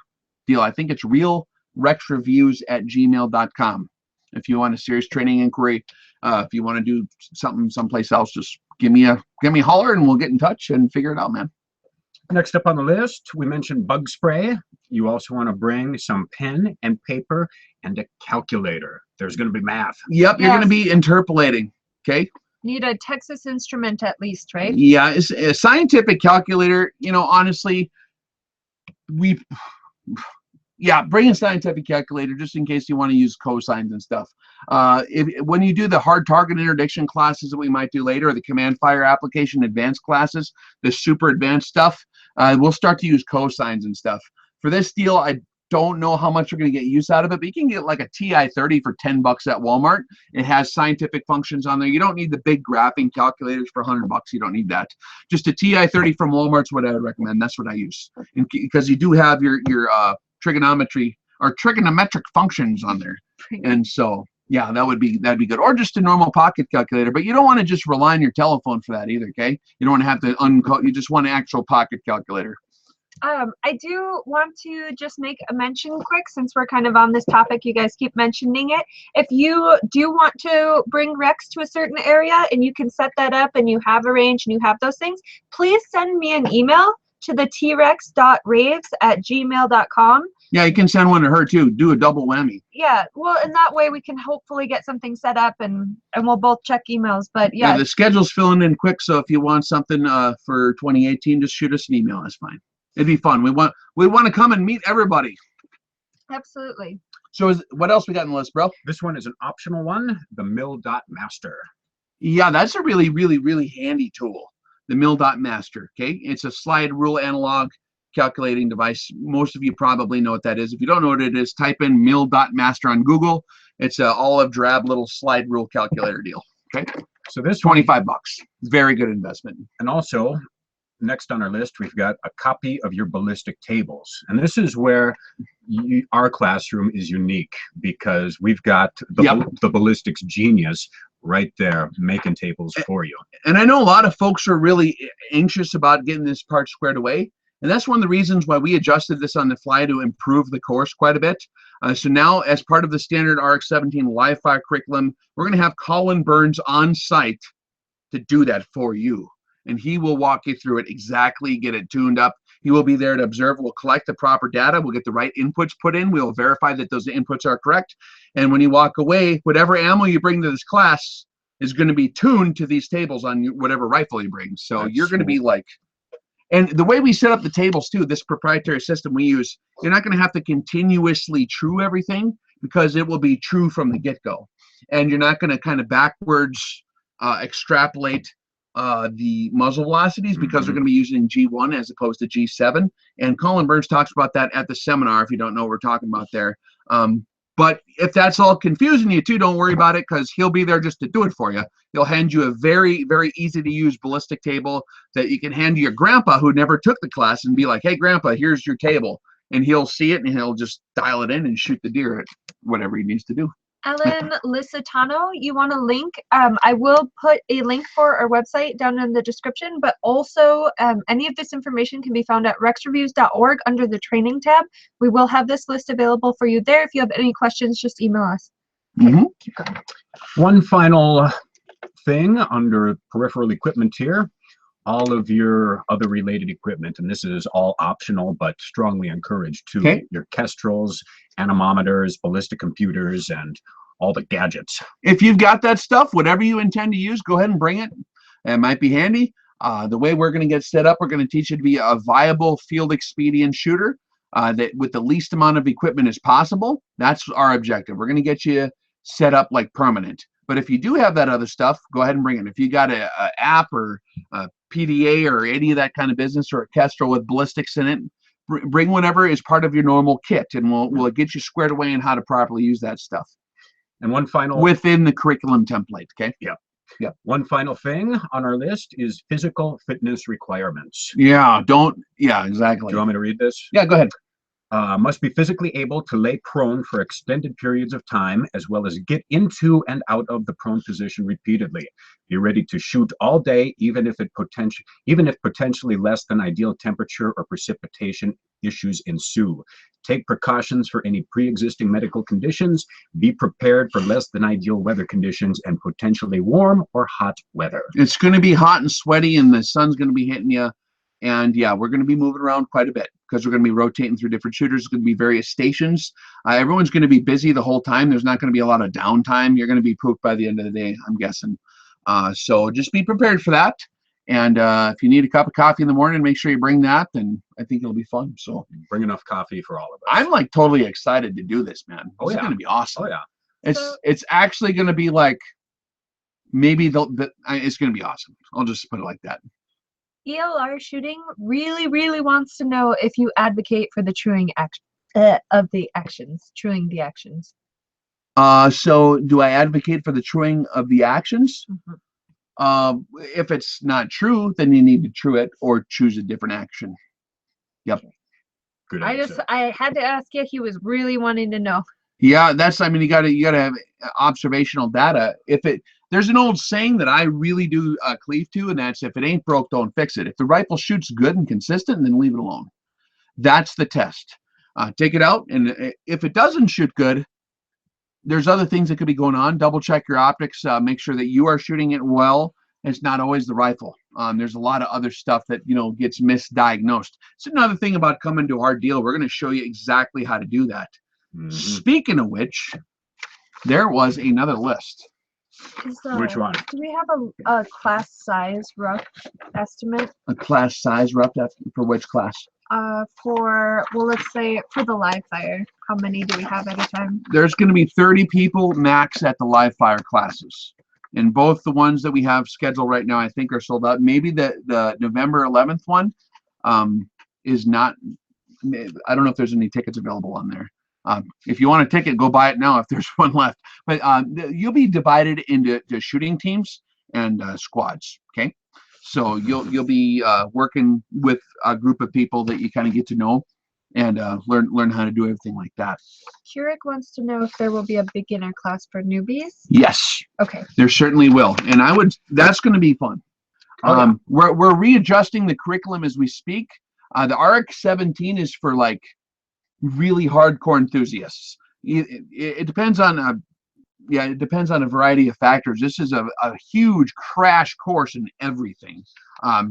deal. I think it's real rexreviews@gmail.com. If you want a serious training inquiry, if you want to do something someplace else, just give me a holler and we'll get in touch and figure it out, man. Next up on the list, we mentioned bug spray. You also want to bring some pen and paper and a calculator. There's going to be math. Yep, you're going to be interpolating. Okay. Need a Texas Instrument at least, right? Yeah, it's a scientific calculator. You know, honestly, bring a scientific calculator just in case you want to use cosines and stuff. When you do the hard target interdiction classes that we might do later, or the command fire application advanced classes, the super advanced stuff, we'll start to use cosines and stuff. For this deal, I don't know how much we're going to get use out of it, but you can get like a TI-30 for $10 at Walmart. It has scientific functions on there. You don't need the big graphing calculators for $100. You don't need that. Just a TI-30 from Walmart's what I would recommend. That's what I use, because you do have your trigonometry or trigonometric functions on there, and so yeah, that'd be good. Or just a normal pocket calculator, but you don't want to just rely on your telephone for that either. Okay, you don't want to have to uncode. You just want an actual pocket calculator. I do want to just make a mention quick, since we're kind of on this topic, you guys keep mentioning it. If you do want to bring Rex to a certain area and you can set that up and you have a range and you have those things, please send me an email to the trex.raves@gmail.com. Yeah, you can send one to her too. Do a double whammy. Yeah, well, and that way we can hopefully get something set up and we'll both check emails. But yeah, the schedule's filling in quick, so if you want something for 2018, just shoot us an email. That's fine. It'd be fun. We want to come and meet everybody. Absolutely. So what else we got in the list, bro? This one is an optional one, the Mill.Master. Yeah, that's a really, really, really handy tool. The Mill.Master. Okay, it's a slide rule analog calculating device. Most of you probably know what that is. If you don't know what it is, type in Mill.Master on Google. It's a olive drab little slide rule calculator deal. Okay, so this $25. Very good investment. And also, next on our list, we've got a copy of your ballistic tables. And this is where our classroom is unique, because we've got the ballistics genius right there making tables for you. And I know a lot of folks are really anxious about getting this part squared away. And that's one of the reasons why we adjusted this on the fly, to improve the course quite a bit. So now, as part of the standard RX-17 live fire curriculum, we're going to have Colin Burns on site to do that for you. And he will walk you through it exactly, get it tuned up. He will be there to observe. We'll collect the proper data. We'll get the right inputs put in. We'll verify that those inputs are correct. And when you walk away, whatever ammo you bring to this class is going to be tuned to these tables on whatever rifle you bring. So you're going to be like, and the way we set up the tables too, this proprietary system we use, you're not going to have to continuously true everything, because it will be true from the get-go. And you're not going to kind of backwards extrapolate the muzzle velocities, because we're going to be using G1 as opposed to G7. And Colin Burns talks about that at the seminar, if you don't know what we're talking about there. But if that's all confusing you too, don't worry about it, because he'll be there just to do it for you. He'll hand you a very, very easy to use ballistic table that you can hand to your grandpa who never took the class and be like, hey, grandpa, here's your table. And he'll see it and he'll just dial it in and shoot the deer at whatever he needs to do. Ellen Licitano, you want a link? I will put a link for our website down in the description, but also any of this information can be found at rexreviews.org under the training tab. We will have this list available for you there. If you have any questions, just email us. Okay, keep going. One final thing under peripheral equipment here, all of your other related equipment, and this is all optional but strongly encouraged too. Okay. Your kestrels, anemometers, ballistic computers, and all the gadgets. If you've got that stuff, whatever you intend to use, go ahead and bring it. It might be handy. The way we're going to get set up, we're going to teach you to be a viable field expedient shooter that with the least amount of equipment as possible. That's our objective. We're going to get you set up like permanent. But if you do have that other stuff, go ahead and bring it. If you got a app or a PDA or any of that kind of business, or a kestrel with ballistics in it, bring whatever is part of your normal kit, and we'll get you squared away in how to properly use that stuff. And one final, within the curriculum template. Okay. Yeah. Yeah. One final thing on our list is physical fitness requirements. Yeah. Yeah. Exactly. Do you want me to read this? Yeah. Go ahead. Must be physically able to lay prone for extended periods of time, as well as get into and out of the prone position repeatedly. Be ready to shoot all day, even if potentially less than ideal temperature or precipitation issues ensue. Take precautions for any pre-existing medical conditions. Be prepared for less than ideal weather conditions and potentially warm or hot weather. It's going to be hot and sweaty, and the sun's going to be hitting you. And yeah, we're going to be moving around quite a bit because we're going to be rotating through different shooters. It's going to be various stations. Everyone's going to be busy the whole time. There's not going to be a lot of downtime. You're going to be pooped by the end of the day, I'm guessing. So just be prepared for that. And if you need a cup of coffee in the morning, make sure you bring that, and I think it'll be fun. So bring enough coffee for all of us. I'm like totally excited to do this, man. Oh, It's yeah. going to be awesome. Oh yeah. It's actually going to be like maybe it's going to be awesome. I'll just put it like that. ELR shooting really wants to know if you advocate for the truing of the actions. Truing the actions. So do I advocate for the truing of the actions? Mm-hmm. If it's not true, then you need to true it or choose a different action. Yep. Good answer. I had to ask you. He was really wanting to know. Yeah, I mean, you gotta have observational data. There's an old saying that I really do cleave to, and that's if it ain't broke, don't fix it. If the rifle shoots good and consistent, then leave it alone. That's the test. Take it out, and if it doesn't shoot good, there's other things that could be going on. Double check your optics. Make sure that you are shooting it well. It's not always the rifle. There's a lot of other stuff that gets misdiagnosed. It's another thing about coming to our deal. We're going to show you exactly how to do that. Mhm. Speaking of which, there was another list. Which one? Do we have a class size rough estimate? A class size rough for which class? Let's say for the live fire. How many do we have at a time? There's going to be 30 people max at the live fire classes. And both the ones that we have scheduled right now, I think, are sold out. Maybe the November 11th one is not. I don't know if there's any tickets available on there. If you want a ticket, go buy it now if there's one left. But you'll be divided into shooting teams and squads. Okay, so you'll be working with a group of people that you kind of get to know and learn how to do everything like that. Keurig wants to know if there will be a beginner class for newbies. Yes. Okay. There certainly will, and that's going to be fun. We're readjusting the curriculum as we speak. The RX-17 is for like really hardcore enthusiasts. It depends on it depends on a variety of factors. This is a huge crash course in everything.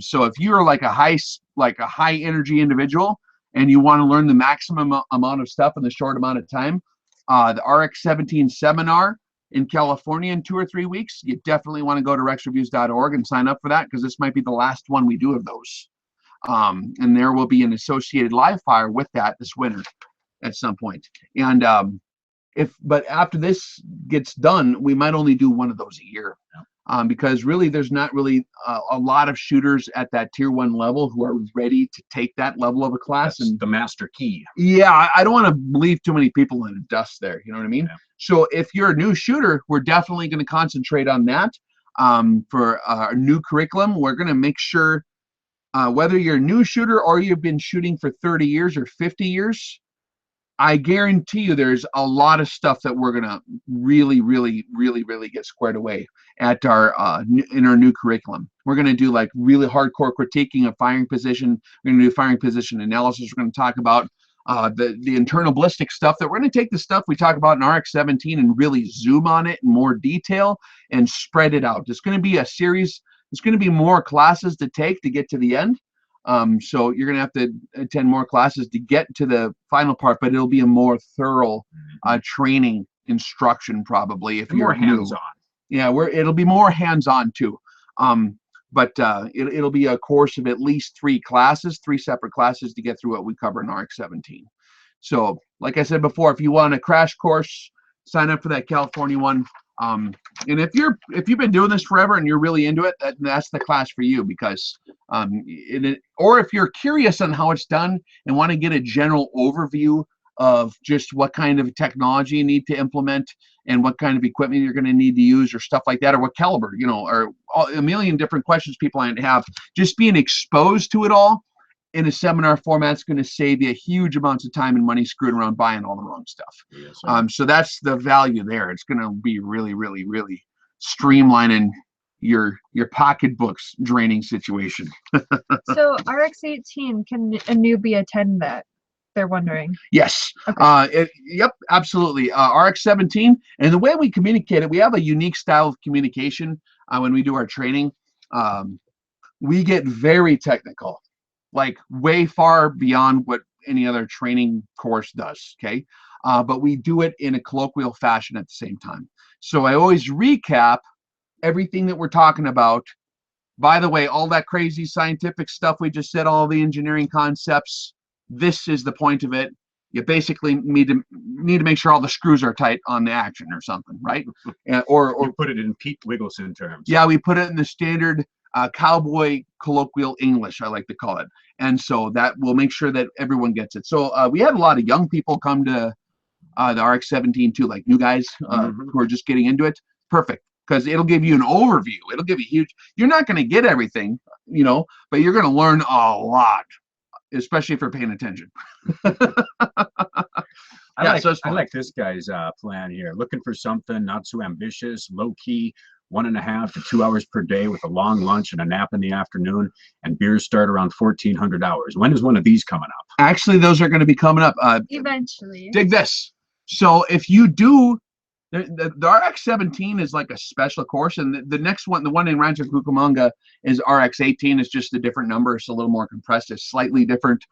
So if you're like a high energy individual and you want to learn the maximum amount of stuff in the short amount of time, the RX-17 seminar in California in 2 or 3 weeks, you definitely want to go to rexreviews.org and sign up for that, because this might be the last one we do of those. And there will be an associated live fire with that this winter at some point. And but after this gets done, we might only do one of those a year. Because really there's not really a lot of shooters at that tier 1 level who are ready to take that level of a class. That's and the master key. Yeah, I don't want to leave too many people in the dust there. You know what I mean? Yeah. So if you're a new shooter, we're definitely going to concentrate on that. For our new curriculum, we're going to make sure whether you're a new shooter or you've been shooting for 30 years or 50 years, I guarantee you there's a lot of stuff that we're going to really get squared away at our in our new curriculum. We're going to do like really hardcore critiquing of firing position. We're going to do firing position analysis. We're going to talk about the internal ballistic stuff. That we're going to take the stuff we talk about in RX-17 and really zoom on it in more detail and spread it out. It's going to be a series. It's going to be more classes to take to get to the end. So you're going to have to attend more classes to get to the final part, but it'll be a more thorough training instruction probably if you're more hands-on. Yeah, it'll be more hands-on too. But it'll be a course of at least 3 separate classes to get through what we cover in RX-17. So like I said before, if you want a crash course, sign up for that California one. And if you've been doing this forever and you're really into it, that's the class for you, because or if you're curious on how it's done and want to get a general overview of just what kind of technology you need to implement and what kind of equipment you're going to need to use or stuff like that, or what caliber, or a million different questions people have, just being exposed to it all in a seminar format is going to save you huge amounts of time and money screwing around buying all the wrong stuff. Yes, sir. So that's the value there. It's going to be really, really, really streamlining your pocketbook's draining situation. So RX-18, can a newbie attend that? They're wondering. Yes. Okay. Yep, absolutely. RX-17, and the way we communicate it, we have a unique style of communication when we do our training. We get very technical, like way far beyond what any other training course does, okay? But we do it in a colloquial fashion at the same time. So I always recap everything that we're talking about. By the way, all that crazy scientific stuff we just said, all the engineering concepts, this is the point of it. You basically need to make sure all the screws are tight on the action or something, right? Or you put it in Pete Wiggleson terms. Yeah, we put it in the standard cowboy colloquial English, I like to call it. And so that will make sure that everyone gets it. So we had a lot of young people come to the RX-17 too, like new guys who are just getting into it. Perfect, because it'll give you an overview. It'll give you huge. You're not going to get everything, you know, but you're going to learn a lot, especially if you're paying attention. I like this guy's plan here. Looking for something not so ambitious, low key, 1.5 to 2 hours per day with a long lunch and a nap in the afternoon, and beers start around 1,400 hours. When is one of these coming up? Actually, those are going to be coming up. Eventually. Dig this. So if you do, the RX-17 is like a special course, and the next one, the one in Rancho Cucamonga, is RX-18. It's just a different number. It's a little more compressed. It's slightly different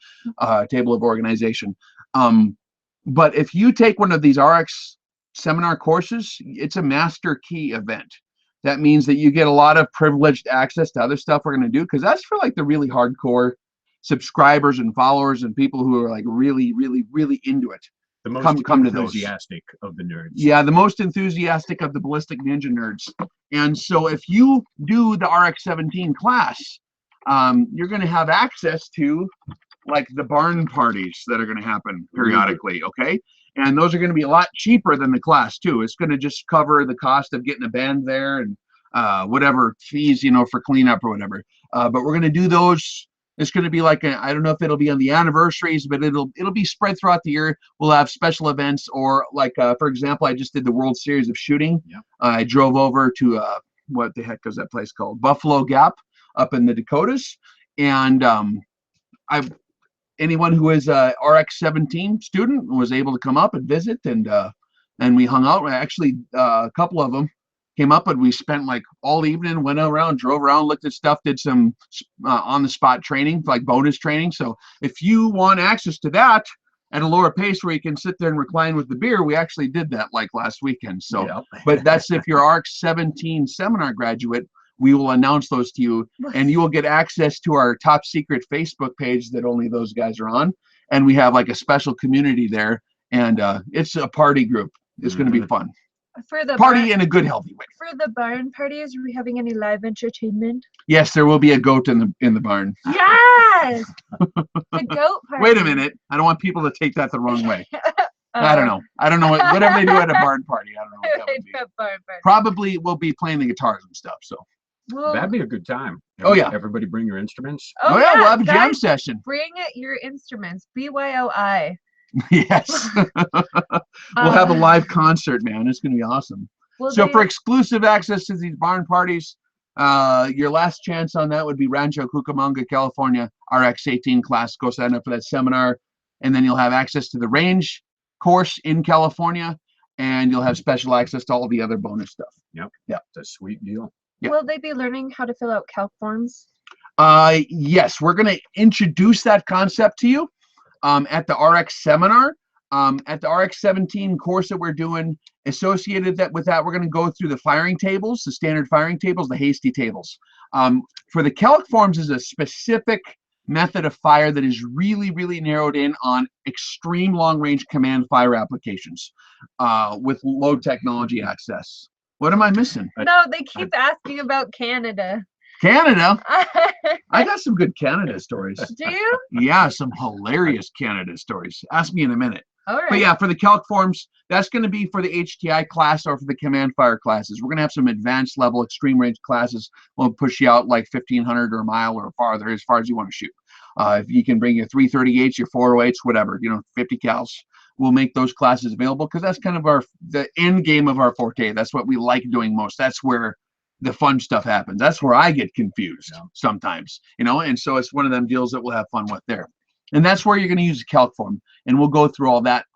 table of organization. But if you take one of these RX seminar courses, it's a master key event. That means that you get a lot of privileged access to other stuff we're going to do, because that's for like the really hardcore subscribers and followers and people who are like really, really, really into it. The most come enthusiastic of the nerds. Yeah, the most enthusiastic of the ballistic ninja nerds. And so if you do the RX-17 class, you're going to have access to like the barn parties that are going to happen periodically, okay? And those are going to be a lot cheaper than the class too. It's going to just cover the cost of getting a band there and whatever fees, you know, for cleanup or whatever. But we're going to do those. It's going to be like I don't know if it'll be on the anniversaries, but it'll be spread throughout the year. We'll have special events, or like for example, I just did the World Series of Shooting. Yeah. I drove over to what the heck is that place called? Buffalo Gap up in the Dakotas, and anyone who is a RX-17 student was able to come up and visit, and we hung out. Actually, a couple of them came up, and we spent like all evening, went around, drove around, looked at stuff, did some on-the-spot training, like bonus training. So if you want access to that at a lower pace where you can sit there and recline with the beer, we actually did that like last weekend. So, yep. But that's if you're RX-17 seminar graduate, we will announce those to you, and you will get access to our top secret Facebook page that only those guys are on. And we have like a special community there, and it's a party group. It's going to be fun. For the party in a good, healthy way. For the barn parties, are we having any live entertainment? Yes, there will be a goat in the barn. Yes, the goat party. Wait a minute, I don't want people to take that the wrong way. I don't know. Whatever they do at a barn party, I don't know what that would be. Barn party. Probably we'll be playing the guitars and stuff. So that'd be a good time. Everybody bring your instruments. Oh yeah, we'll have a jam session. Bring your instruments. BYOI. Yes. We'll have a live concert, man. It's going to be awesome. So for exclusive access to these barn parties, your last chance on that would be Rancho Cucamonga, California, RX-18 class. Go sign up for that seminar, and then you'll have access to the range course in California, and you'll have special access to all the other bonus stuff. Yep. Yeah. It's a sweet deal. Yep. Will they be learning how to fill out calc forms? Yes, we're going to introduce that concept to you. At the RX seminar, at the RX-17 course that we're doing, associated with that, we're going to go through the firing tables, the standard firing tables, the hasty tables. For the calc forms is a specific method of fire that is really, really narrowed in on extreme long-range command fire applications with low technology access. What am I missing? No, they keep asking about Canada. Canada? I got some good Canada stories. Do you? Yeah, some hilarious Canada stories. Ask me in a minute. All right. But yeah, for the calc forms, that's going to be for the HTI class or for the command fire classes. We're going to have some advanced level extreme range classes. We'll push you out like 1,500 or a mile or farther as far as you want to shoot. If you can bring your 338s, your 408s, whatever, 50 cals, we'll make those classes available because that's kind of the end game of our forte. That's what we like doing most. That's where the fun stuff happens. That's where I get confused sometimes, and so it's one of them deals that we'll have fun with there. And that's where you're going to use the calc form, and we'll go through all that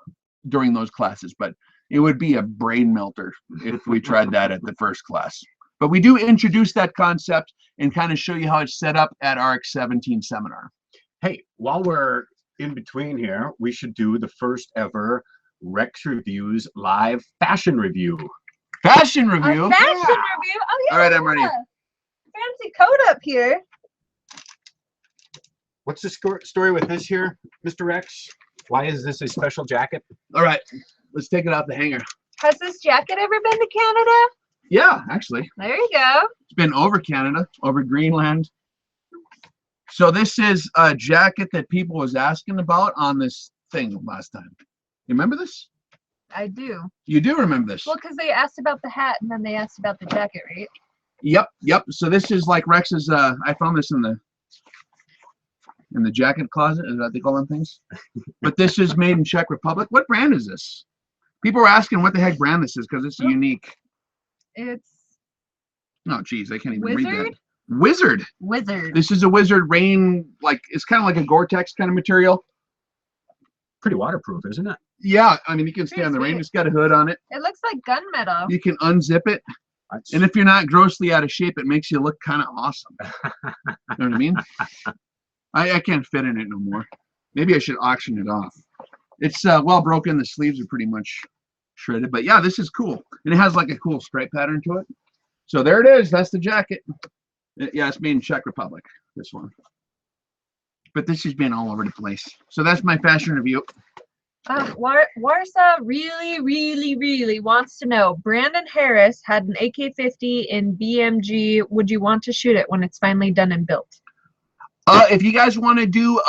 during those classes. But it would be a brain melter if we tried that at the first class. But we do introduce that concept and kind of show you how it's set up at RX-17 seminar. Hey, while we're in between here, we should do the first ever Rex Reviews live fashion review. Fashion review? A fashion review? Oh, yeah. All right, I'm ready. Fancy coat up here. What's the story with this here, Mr. Rex? Why is this a special jacket? All right, let's take it out the hanger. Has this jacket ever been to Canada? Yeah, actually. There you go. It's been over Canada, over Greenland. So this is a jacket that people was asking about on this thing last time. You remember this? I do. You do remember this? Well, because they asked about the hat and then they asked about the jacket, right? Yep. So this is like Rex's. I found this in the jacket closet. Is that what they call them things? But this is made in Czech Republic. What brand is this? People are asking what the heck brand this is because it's unique. It's. Oh, geez, I can't even Wizard? read that. Wizard. Wizard. This is a Wizard rain. It's kind of like a Gore-Tex kind of material. Pretty waterproof, isn't it? Yeah, I mean you can stay on the rain. It's got a hood on it. It looks like gunmetal. You can unzip it. And if you're not grossly out of shape, it makes you look kind of awesome. You know what I mean? I can't fit in it no more. Maybe I should auction it off. It's well broken. The sleeves are pretty much shredded. But yeah, this is cool. And it has like a cool stripe pattern to it. So there it is. That's the jacket. Yeah, it's made in Czech Republic, this one. But this has been all over the place. So that's my fashion review. Warsaw really wants to know. Brandon Harris had an AK-50 in BMG. Would you want to shoot it when it's finally done and built? If you guys want to do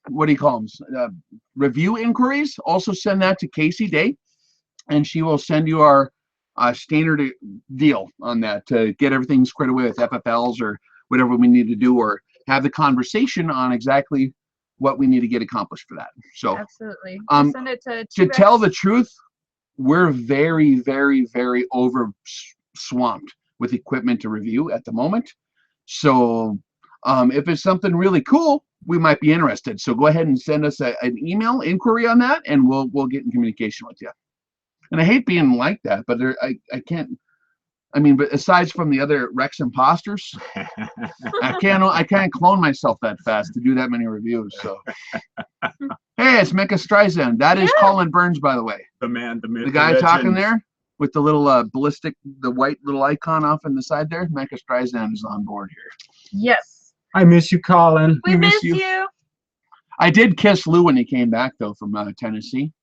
what do you call them? Review inquiries, also send that to Casey Day, and she will send you our standard deal on that to get everything squared away with FFLs or whatever we need to do, or have the conversation on exactly what we need to get accomplished for that. So absolutely. Send it to tell the truth, we're very over swamped with equipment to review at the moment. So if it's something really cool, we might be interested. So go ahead and send us an email inquiry on that, and we'll get in communication with you. And I hate being like that, but I can't. I mean, but aside from the other Rex imposters, I can't clone myself that fast to do that many reviews. So, hey, it's Micah Streisand. That is Colin Burns, by the way. The man, the myth, the guy the talking there with the little ballistic, the white little icon off in the side there. Micah Streisand is on board here. Yes. I miss you, Colin. We miss you. I did kiss Lou when he came back though from Tennessee.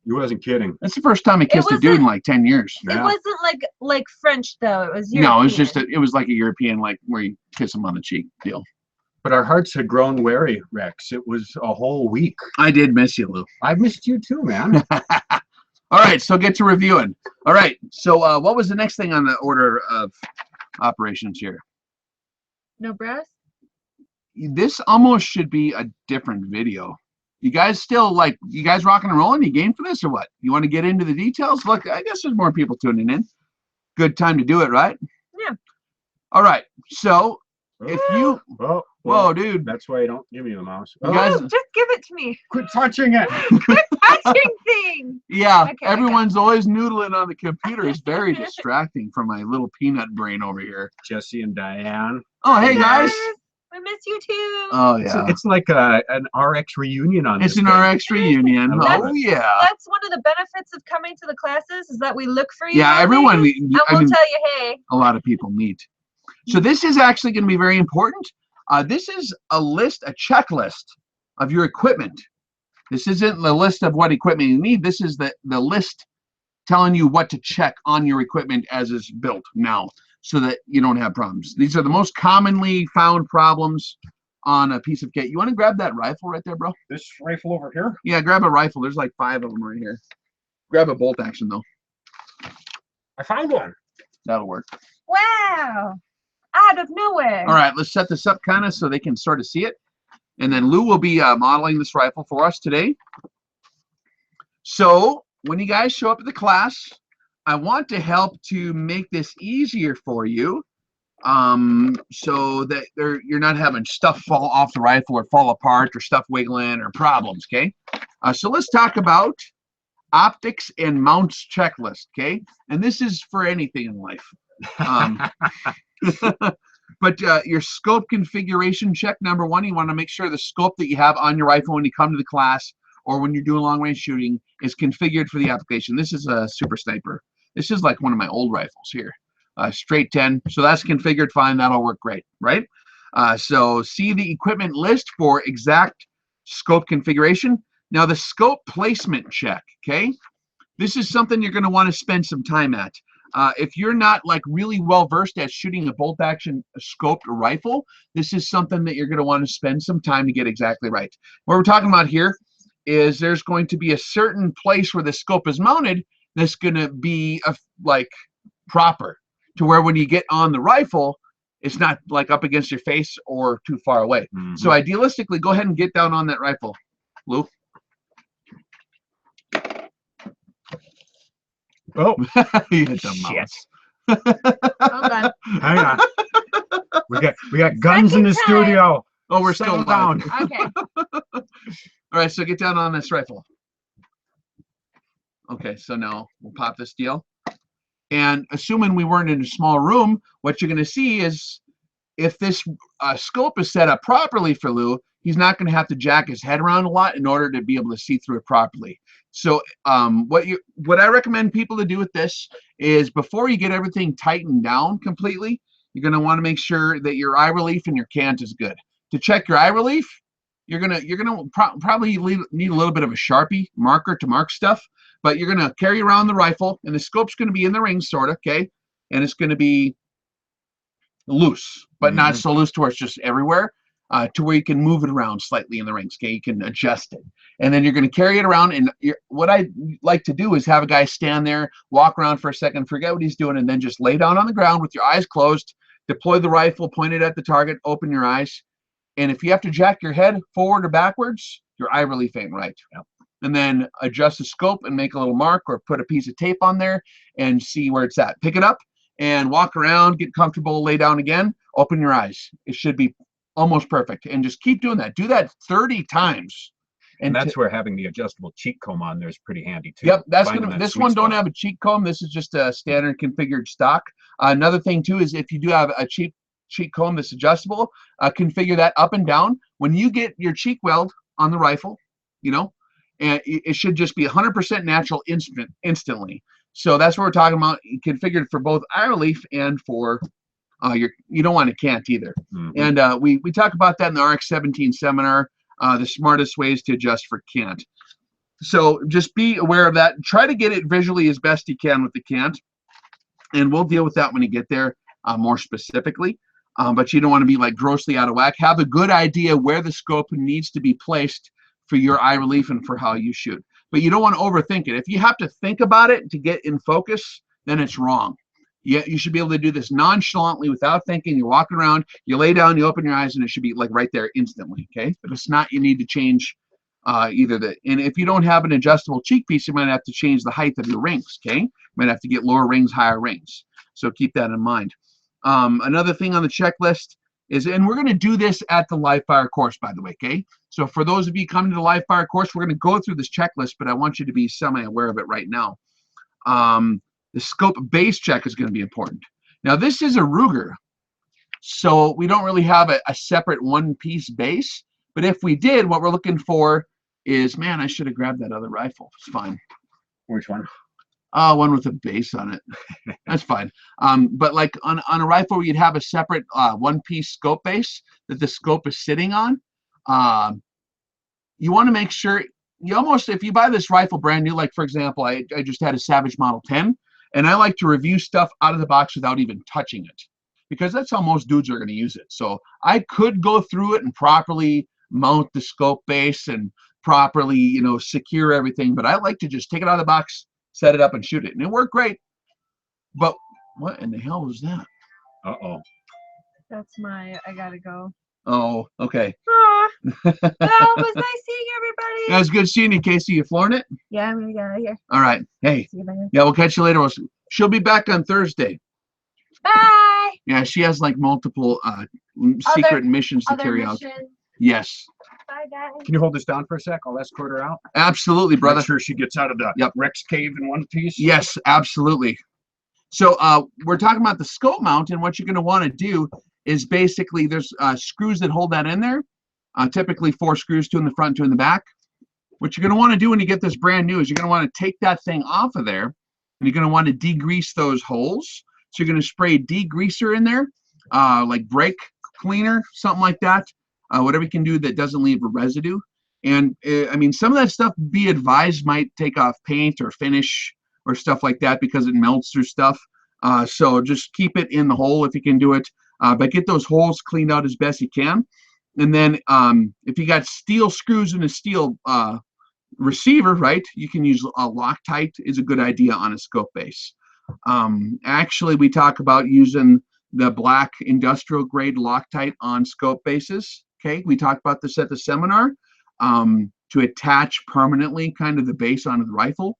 You wasn't kidding. That's the first time I kissed a dude in like 10 years. It wasn't like French though. It was European. No, it was just it was like a European, like where you kiss him on the cheek deal. But our hearts had grown wary, Rex. It was a whole week. I did miss you, Lou. I missed you too, man. All right, so get to reviewing. All right, so what was the next thing on the order of operations here? No brass? This almost should be a different video. You guys still you guys rocking and rolling? You game for this or what? You want to get into the details? Look, I guess there's more people tuning in. Good time to do it, right? Yeah. All right. So if you, whoa, dude, that's why you don't give me the mouse. You guys, just give it to me. Quit touching it. Quit touching things. Yeah. Okay, everyone's always noodling on the computer. It's very distracting for my little peanut brain over here. Jesse and Diane. Oh, hey guys. I miss you too. Oh yeah, it's like an RX reunion on this. It's an RX reunion. Oh yeah. That's one of the benefits of coming to the classes is that we look for you. Yeah, everyone. And we'll tell you, hey. A lot of people meet. So this is actually going to be very important. This is a checklist of your equipment. This isn't the list of what equipment you need. This is the list telling you what to check on your equipment as it's built now, so that you don't have problems. These are the most commonly found problems on a piece of kit. You want to grab that rifle right there, bro? This rifle over here? Yeah, grab a rifle. There's like 5 of them right here. Grab a bolt action, though. I found one. That'll work. Wow. Out of nowhere. All right, let's set this up kind of so they can sort of see it. And then Lou will be modeling this rifle for us today. So when you guys show up at the class, I want to help to make this easier for you, so that you're not having stuff fall off the rifle or fall apart or stuff wiggling or problems, okay? So let's talk about optics and mounts checklist, okay? And this is for anything in life. But your scope configuration check, number one, you want to make sure the scope that you have on your rifle when you come to the class or when you're doing long range shooting is configured for the application. This is a Super Sniper. This is like one of my old rifles here. Straight 10. So that's configured fine. That'll work great, right? So see the equipment list for exact scope configuration. Now the scope placement check, okay? This is something you're going to want to spend some time at. If you're not like really well versed at shooting a bolt action scoped rifle, this is something that you're going to want to spend some time to get exactly right. What we're talking about here is there's going to be a certain place where the scope is mounted that's going to be like proper to where when you get on the rifle, it's not like up against your face or too far away. Mm-hmm. So idealistically, go ahead and get down on that rifle, Lou. Oh, you hit the mouse. Hold on. Hang on. We got guns in the studio. Oh, we're still down. Okay. All right, so get down on this rifle. Okay, so now we'll pop this deal. And assuming we weren't in a small room, what you're going to see is if this scope is set up properly for Lou, he's not going to have to jack his head around a lot in order to be able to see through it properly. So what I recommend people to do with this is before you get everything tightened down completely, you're going to want to make sure that your eye relief and your cant is good. To check your eye relief, you're gonna probably need a little bit of a Sharpie marker to mark stuff, but you're gonna carry around the rifle, and the scope's gonna be in the ring, sort of, okay, and it's gonna be loose, but not so loose to where it's just everywhere, to where you can move it around slightly in the rings, okay, you can adjust it, and then you're gonna carry it around. And what I like to do is have a guy stand there, walk around for a second, forget what he's doing, and then just lay down on the ground with your eyes closed, deploy the rifle, point it at the target, open your eyes. And if you have to jack your head forward or backwards, your eye relief ain't right. Yep. And then adjust the scope and make a little mark or put a piece of tape on there and see where it's at. Pick it up and walk around, get comfortable, lay down again, open your eyes. It should be almost perfect. And just keep doing that. Do that 30 times. And that's where having the adjustable cheek comb on there is pretty handy too. Yep, this one don't have a cheek comb. This is just a standard configured stock. Another thing too is if you do have a cheek comb that's adjustable, configure that up and down. When you get your cheek weld on the rifle, and it should just be 100% natural instantly. So that's what we're talking about. Configured for both eye relief and for you don't want to cant either. And we talk about that in the RX-17 seminar. The smartest ways to adjust for cant. So just be aware of that. Try to get it visually as best you can with the cant, and we'll deal with that when you get there more specifically. But you don't want to be like grossly out of whack. Have a good idea where the scope needs to be placed for your eye relief and for how you shoot. But you don't want to overthink it. If you have to think about it to get in focus, then it's wrong. You should be able to do this nonchalantly without thinking. You're walking around, you lay down, you open your eyes, and it should be like right there instantly, okay? If it's not, you need to change and if you don't have an adjustable cheek piece, you might have to change the height of your rings, okay? You might have to get lower rings, higher rings. So keep that in mind. Another thing on the checklist is, and we're going to do this at the live fire course, by the way, okay? So for those of you coming to the live fire course, we're going to go through this checklist, but I want you to be semi-aware of it right now. The scope base check is going to be important. Now, this is a Ruger, so we don't really have a separate one-piece base, but if we did, what we're looking for is, man, I should have grabbed that other rifle. It's fine. Which one? One with a base on it. That's fine. But like on a rifle where you'd have a separate one-piece scope base that the scope is sitting on, you want to make sure if you buy this rifle brand new, like for example, I just had a Savage Model 10, and I like to review stuff out of the box without even touching it, because that's how most dudes are going to use it. So I could go through it and properly mount the scope base and properly, secure everything, but I like to just take it out of the box, set it up, and shoot it, and it worked great. But what in the hell was that? Uh-oh. That's I gotta go. Oh, okay. Aw. Well, it was nice seeing everybody. Yeah, it's good seeing you, Casey. You flooring it? Yeah, I'm gonna get out of here. All right. Hey. See you later. Yeah, we'll catch you later. She'll be back on Thursday. Bye. Yeah, she has like multiple secret missions to carry out. Yes. Bye, guys. Can you hold this down for a sec? I'll escort her out. Absolutely, brother. Make sure she gets out of the Rex cave in one piece. Yes, absolutely. So we're talking about the scope mount, and what you're going to want to do is basically there's screws that hold that in there. Typically 4 screws, 2 in the front, 2 in the back. What you're going to want to do when you get this brand new is you're going to want to take that thing off of there, and you're going to want to degrease those holes. So you're going to spray degreaser in there, like brake cleaner, something like that. Whatever you can do that doesn't leave a residue. And I mean, some of that stuff, be advised, might take off paint or finish or stuff like that because it melts through stuff. So just keep it in the hole if you can do it. But get those holes cleaned out as best you can. And then if you got steel screws and a steel receiver, right, you can use a Loctite is a good idea on a scope base. Actually, we talk about using the black industrial grade Loctite on scope bases. Okay, we talked about this at the seminar to attach permanently kind of the base onto the rifle.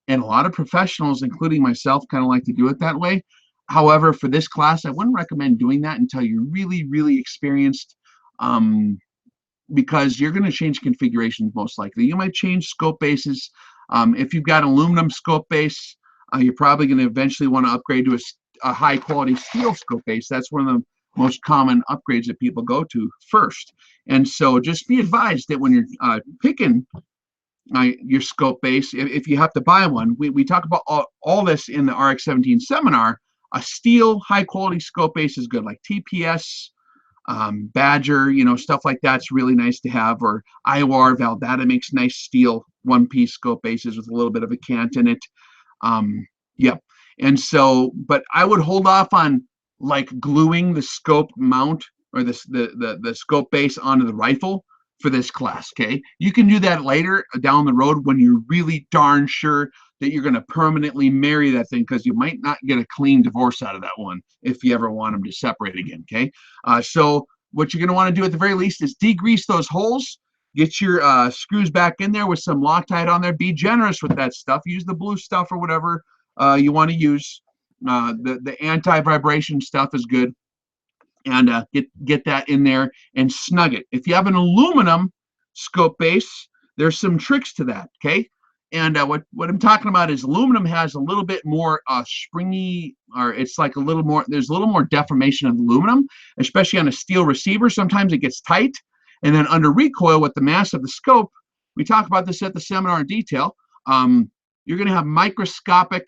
And a lot of professionals, including myself, kind of like to do it that way. However, for this class, I wouldn't recommend doing that until you're really, really experienced, because you're going to change configurations most likely. You might change scope bases. If you've got an aluminum scope base, you're probably going to eventually want to upgrade to a high quality steel scope base. That's one of the most common upgrades that people go to first. And so just be advised that when you're picking your scope base, if you have to buy one, we talk about all this in the RX-17 seminar. A steel high quality scope base is good, like TPS, Badger, stuff like that's really nice to have. Or IWAR, Valdata makes nice steel one-piece scope bases with a little bit of a cant in it. Yep. And so, but I would hold off on like gluing the scope mount or the scope base onto the rifle for this class. Okay, you can do that later down the road when you're really darn sure that you're going to permanently marry that thing, because you might not get a clean divorce out of that one if you ever want them to separate again. Okay, so what you're going to want to do at the very least is degrease those holes, get your screws back in there with some Loctite on there. Be generous with that stuff. Use the blue stuff or whatever you want to use. The anti-vibration stuff is good. And get that in there and snug it. If you have an aluminum scope base, there's some tricks to that, okay? And what I'm talking about is aluminum has a little bit more springy, or it's like there's a little more deformation of aluminum, especially on a steel receiver. Sometimes it gets tight. And then under recoil with the mass of the scope, we talk about this at the seminar in detail, you're going to have microscopic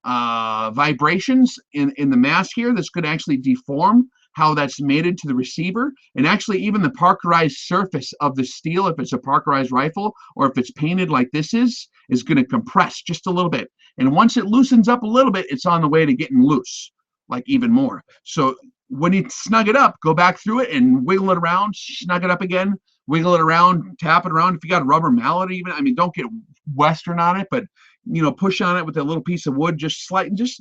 vibrations in the mass here that's going to actually deform how that's mated to the receiver. And actually even the parkerized surface of the steel, if it's a parkerized rifle or if it's painted like this is going to compress just a little bit. And once it loosens up a little bit, it's on the way to getting loose, like even more. So when you snug it up, go back through it and wiggle it around, snug it up again, wiggle it around, tap it around. If you got a rubber mallet even, I mean, don't get Western on it, but push on it with a little piece of wood, just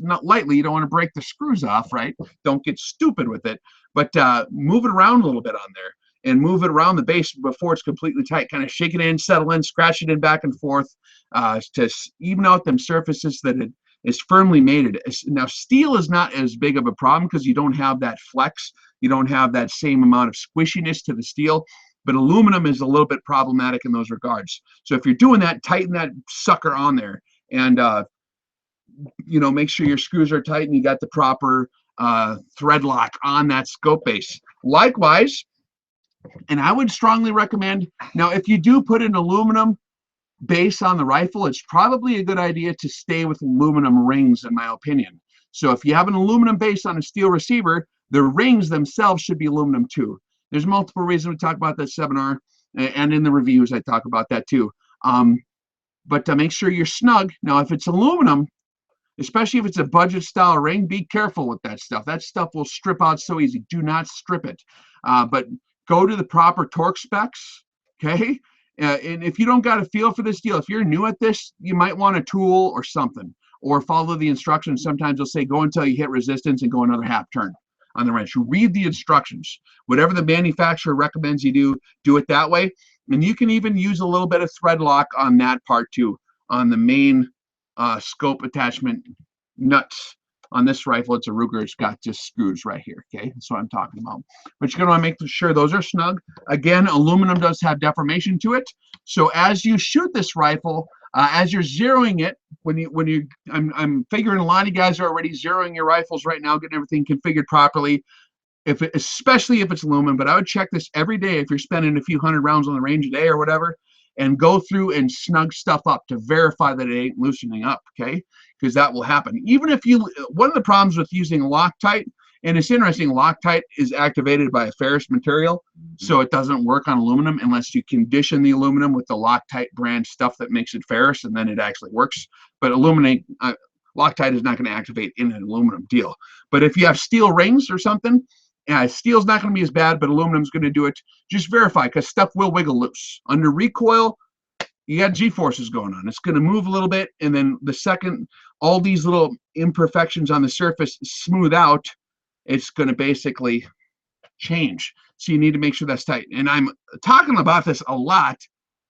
not lightly. You don't want to break the screws off, right? Don't get stupid with it, but move it around a little bit on there and move it around the base before it's completely tight. Kind of shake it in, settle in, scratch it in back and forth to even out them surfaces that it is firmly mated. Now, steel is not as big of a problem because you don't have that flex. You don't have that same amount of squishiness to the steel. But aluminum is a little bit problematic in those regards. So if you're doing that, tighten that sucker on there. And make sure your screws are tight and you got the proper thread lock on that scope base. Likewise, and I would strongly recommend, now if you do put an aluminum base on the rifle, it's probably a good idea to stay with aluminum rings, in my opinion. So if you have an aluminum base on a steel receiver, the rings themselves should be aluminum too. There's multiple reasons we talk about that seminar, and in the reviews I talk about that too. But to make sure you're snug. Now, if it's aluminum, especially if it's a budget style ring, be careful with that stuff. That stuff will strip out so easy. Do not strip it. But go to the proper torque specs, okay? And if you don't got a feel for this deal, if you're new at this, you might want a tool or something, or follow the instructions. Sometimes they'll say, go until you hit resistance and go another half turn. on the wrench. You read the instructions. Whatever the manufacturer recommends you do it that way. And you can even use a little bit of thread lock on that part too, on the main scope attachment nuts. On this rifle, it's a Ruger. It's got just screws right here. Okay, that's what I'm talking about. But you're going to want to make sure those are snug. Again, aluminum does have deformation to it. So as you shoot this rifle, as you're zeroing it, I'm figuring a lot of you guys are already zeroing your rifles right now, getting everything configured properly. Especially if it's aluminum, but I would check this every day if you're spending a few hundred rounds on the range a day or whatever, and go through and snug stuff up to verify that it ain't loosening up, okay? Because that will happen. Even if one of the problems with using Loctite, and it's interesting, Loctite is activated by a ferrous material, so it doesn't work on aluminum unless you condition the aluminum with the Loctite brand stuff that makes it ferrous, and then it actually works. But Loctite is not going to activate in an aluminum deal. But if you have steel rings or something, steel's not going to be as bad, but aluminum's going to do it. Just verify, because stuff will wiggle loose. Under recoil, you got G-forces going on. It's going to move a little bit, and then the second all these little imperfections on the surface smooth out, it's going to basically change. So you need to make sure that's tight. And I'm talking about this a lot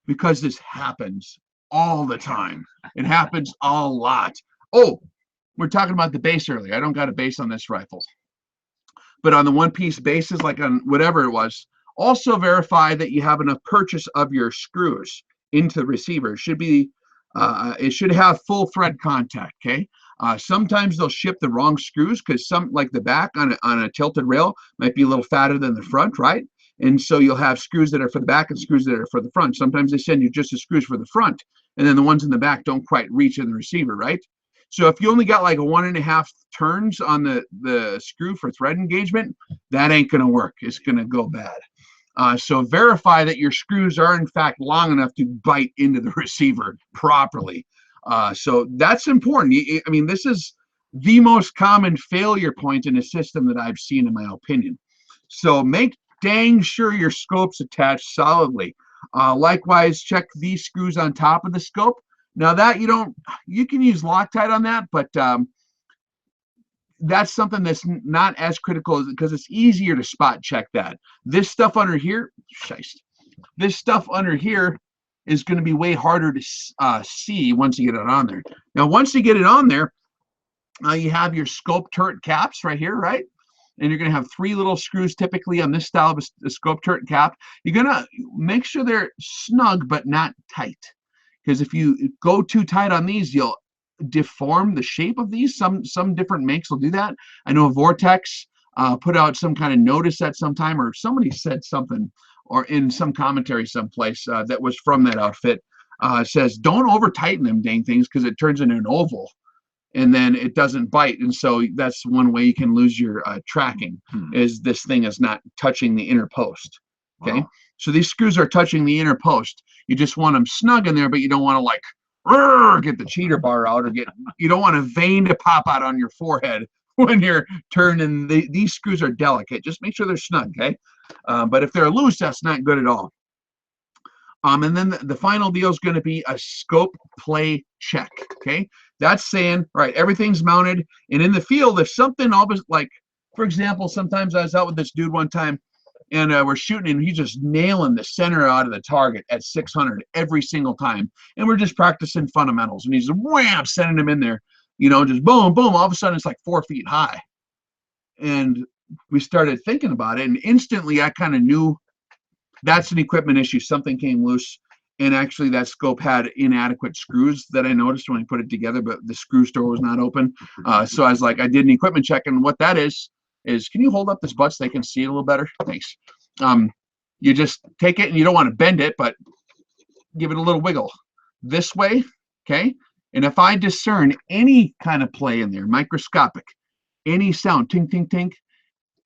because this happens all the time. It happens a lot. Oh, we're talking about the base earlier. I don't got a base on this rifle. But on the one-piece bases, like on whatever it was, also verify that you have enough purchase of your screws into the receiver. It should have full thread contact, okay? Sometimes they'll ship the wrong screws because some, like the back on a tilted rail, might be a little fatter than the front, right? And so you'll have screws that are for the back and screws that are for the front. Sometimes they send you just the screws for the front, and then the ones in the back don't quite reach in the receiver, right? So if you only got like a 1.5 turns on the screw for thread engagement, that ain't going to work. It's going to go bad. So verify that your screws are in fact long enough to bite into the receiver properly. So that's important. I mean, this is the most common failure point in a system that I've seen, in my opinion. So make dang sure your scope's attached solidly. Likewise, check these screws on top of the scope. Now that you can use Loctite on that, but that's something that's not as critical because it's easier to spot check that. This stuff under here, this stuff under here is going to be way harder to see once you get it on there. Now, once you get it on there, you have your scope turret caps right here, right? And you're going to have 3 little screws typically on this style of a scope turret cap. You're going to make sure they're snug but not tight. Because if you go too tight on these, you'll deform the shape of these. Some different makes will do that. I know Vortex put out some kind of notice at some time, or somebody said something, or in some commentary someplace that was from that outfit, says don't over tighten them dang things because it turns into an oval and then it doesn't bite. And so that's one way you can lose your tracking, is this thing is not touching the inner post. Okay. Wow. So these screws are touching the inner post. You just want them snug in there, but you don't want to like get the cheater bar out, or you don't want a vein to pop out on your forehead when you're turning. These screws are delicate. Just make sure they're snug, okay? But if they're loose, that's not good at all. And then the final deal is going to be a scope play check, okay? That's saying, all right, everything's mounted, and in the field, if something always, like, for example, sometimes I was out with this dude one time, and we're shooting, and he's just nailing the center out of the target at 600 every single time. And we're just practicing fundamentals. And he's wham, sending him in there, just boom, boom. All of a sudden, it's like 4 feet high. And we started thinking about it, and instantly I kind of knew that's an equipment issue. Something came loose. And actually, that scope had inadequate screws that I noticed when I put it together, but the screw store was not open. So I was like, I did an equipment check, and what that is can you hold up this butt so they can see it a little better? Thanks. You just take it, and you don't want to bend it, but give it a little wiggle this way, okay? And if I discern any kind of play in there, microscopic, any sound, tink, tink, tink,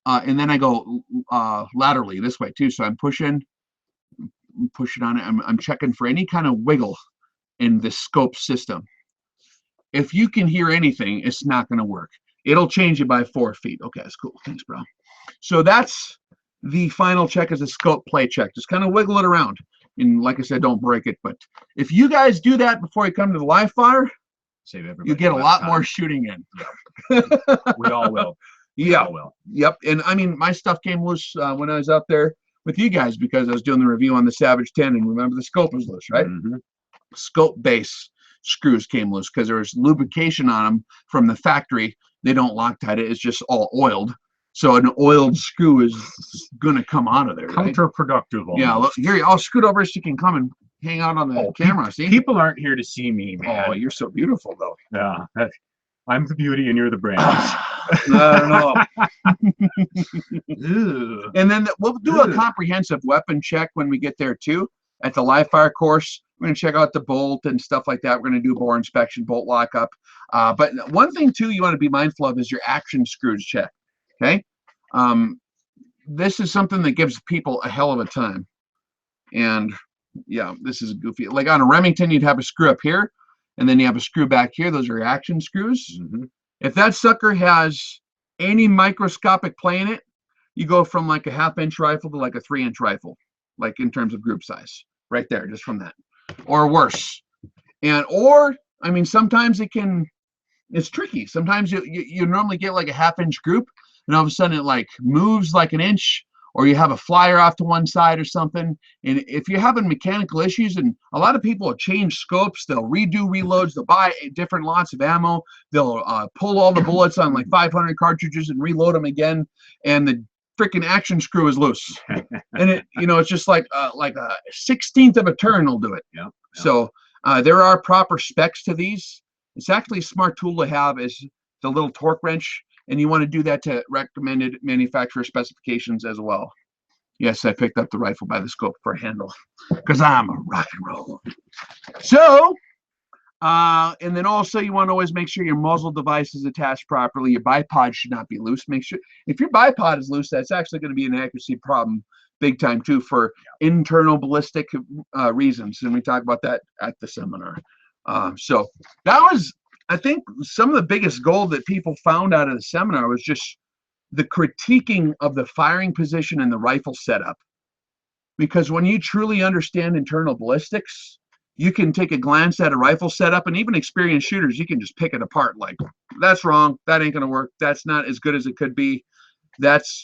and then I go laterally this way too. So I'm pushing on it. I'm checking for any kind of wiggle in the scope system. If you can hear anything, it's not going to work. It'll change it by 4 feet. Okay, that's cool. Thanks, bro. So that's the final check, is a scope play check. Just kind of wiggle it around. And like I said, don't break it. But if you guys do that before you come to the live fire, you get a lot more shooting in. Yeah. We all will. Yeah, will. Yep. And I mean, my stuff came loose when I was out there with you guys because I was doing the review on the Savage 10, and remember the scope was loose, right? Scope base screws came loose because there was lubrication on them from the factory. They don't Loctite it. It's just all oiled. So an oiled screw is going to come out of there. Right? Counterproductive. Yeah. Look, here, I'll scoot over so you can come and hang out on the camera. See? People aren't here to see me, man. Oh, you're so beautiful, though. Yeah. I'm the beauty and you're the brains. I don't know. And then we'll do a comprehensive weapon check when we get there, too, at the live fire course. We're going to check out the bolt and stuff like that. We're going to do bore inspection, bolt lockup. But one thing, too, you want to be mindful of is your action screws check. Okay? This is something that gives people a hell of a time. And, yeah, this is goofy. Like on a Remington, you'd have a screw up here, and then you have a screw back here. Those are your action screws. If that sucker has any microscopic play in it, you go from like a 1/2-inch rifle to like a 3-inch rifle, like in terms of group size, right there, just from that, or worse. Or I mean, sometimes it's tricky. Sometimes you normally get like a 1/2-inch group, and all of a sudden it like moves like an inch, or you have a flyer off to one side or something. And if you're having mechanical issues, and a lot of people will change scopes, they'll redo reloads, they'll buy different lots of ammo, they'll pull all the bullets on like 500 cartridges and reload them again, and the freaking action screw is loose. And it's just like a 1/16th of a turn will do it. Yeah. So there are proper specs to these. It's actually a smart tool to have is the little torque wrench. And you want to do that to recommended manufacturer specifications as well. Yes, I picked up the rifle by the scope for a handle because I'm a rock and roll. So, and then also you want to always make sure your muzzle device is attached properly. Your bipod should not be loose. Make sure if your bipod is loose, that's actually going to be an accuracy problem big time too for internal ballistic reasons. And we talk about that at the seminar. So that was, I think, some of the biggest gold that people found out of the seminar was just the critiquing of the firing position and the rifle setup. Because when you truly understand internal ballistics, you can take a glance at a rifle setup, and even experienced shooters, you can just pick it apart. Like, that's wrong. That ain't going to work. That's not as good as it could be.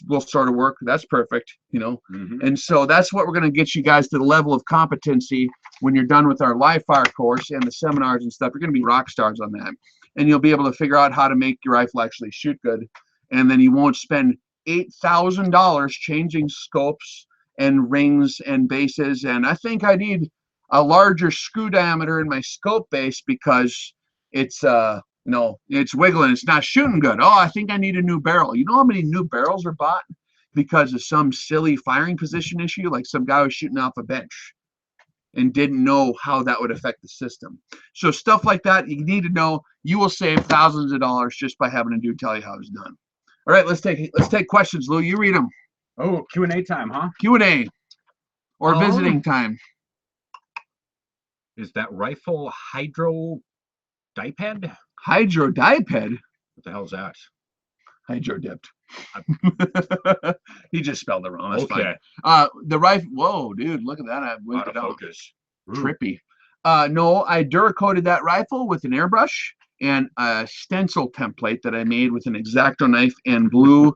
Will sort of work. That's perfect, And so that's what we're going to get you guys to the level of competency when you're done with our live fire course and the seminars and stuff. You're going to be rock stars on that, and you'll be able to figure out how to make your rifle actually shoot good, and then you won't spend $8,000 changing scopes and rings and bases. And I think I need a larger screw diameter in my scope base because it's it's wiggling. It's not shooting good. Oh, I think I need a new barrel. You know how many new barrels are bought because of some silly firing position issue? Like some guy was shooting off a bench and didn't know how that would affect the system. So stuff like that, you need to know. You will save thousands of dollars just by having a dude tell you how it's done. All right, let's take questions, Lou. You read them. Oh, Q&A time, huh? Q&A or visiting time. Is that rifle hydro diped? Hydro diped? What the hell is that? Hydro dipped. He just spelled it wrong. That's okay. Fine. The rifle. Whoa, dude! Look at that. I went out of focus. Trippy. No, I Duracoated that rifle with an airbrush and a stencil template that I made with an X-Acto knife and blue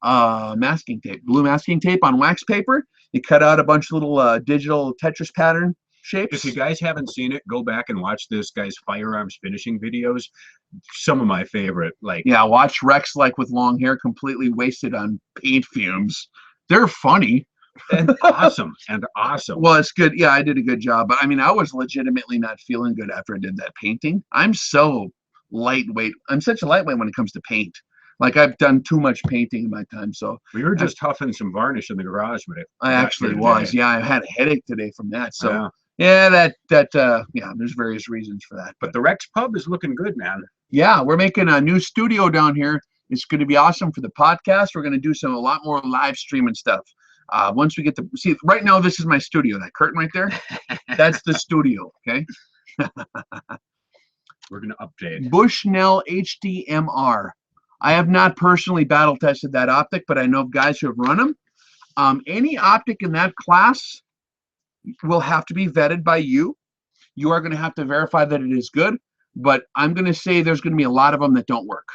masking tape. Blue masking tape on wax paper. You cut out a bunch of little digital Tetris pattern shapes. If you guys haven't seen it, go back and watch this guy's firearms finishing videos. Some of my favorite, watch Rex with long hair completely wasted on paint fumes. They're funny and awesome. Well, it's good. Yeah, I did a good job, but I mean, I was legitimately not feeling good after I did that painting. I'm so lightweight. I'm such a lightweight when it comes to paint. Like, I've done too much painting in my time. So we were just huffing some varnish in the garage, but I actually was. Yeah, I had a headache today from that. So yeah, there's various reasons for that. But the Rex Pub is looking good, man. Yeah, we're making a new studio down here. It's going to be awesome for the podcast. We're going to do a lot more live streaming stuff. Once we get to see, right now, this is my studio. That curtain right there, that's the studio. Okay. We're going to update. Bushnell HDMR. I have not personally battle tested that optic, but I know of guys who have run them. Any optic in that class will have to be vetted by you. You are going to have to verify that it is good, but I'm going to say there's going to be a lot of them that don't work.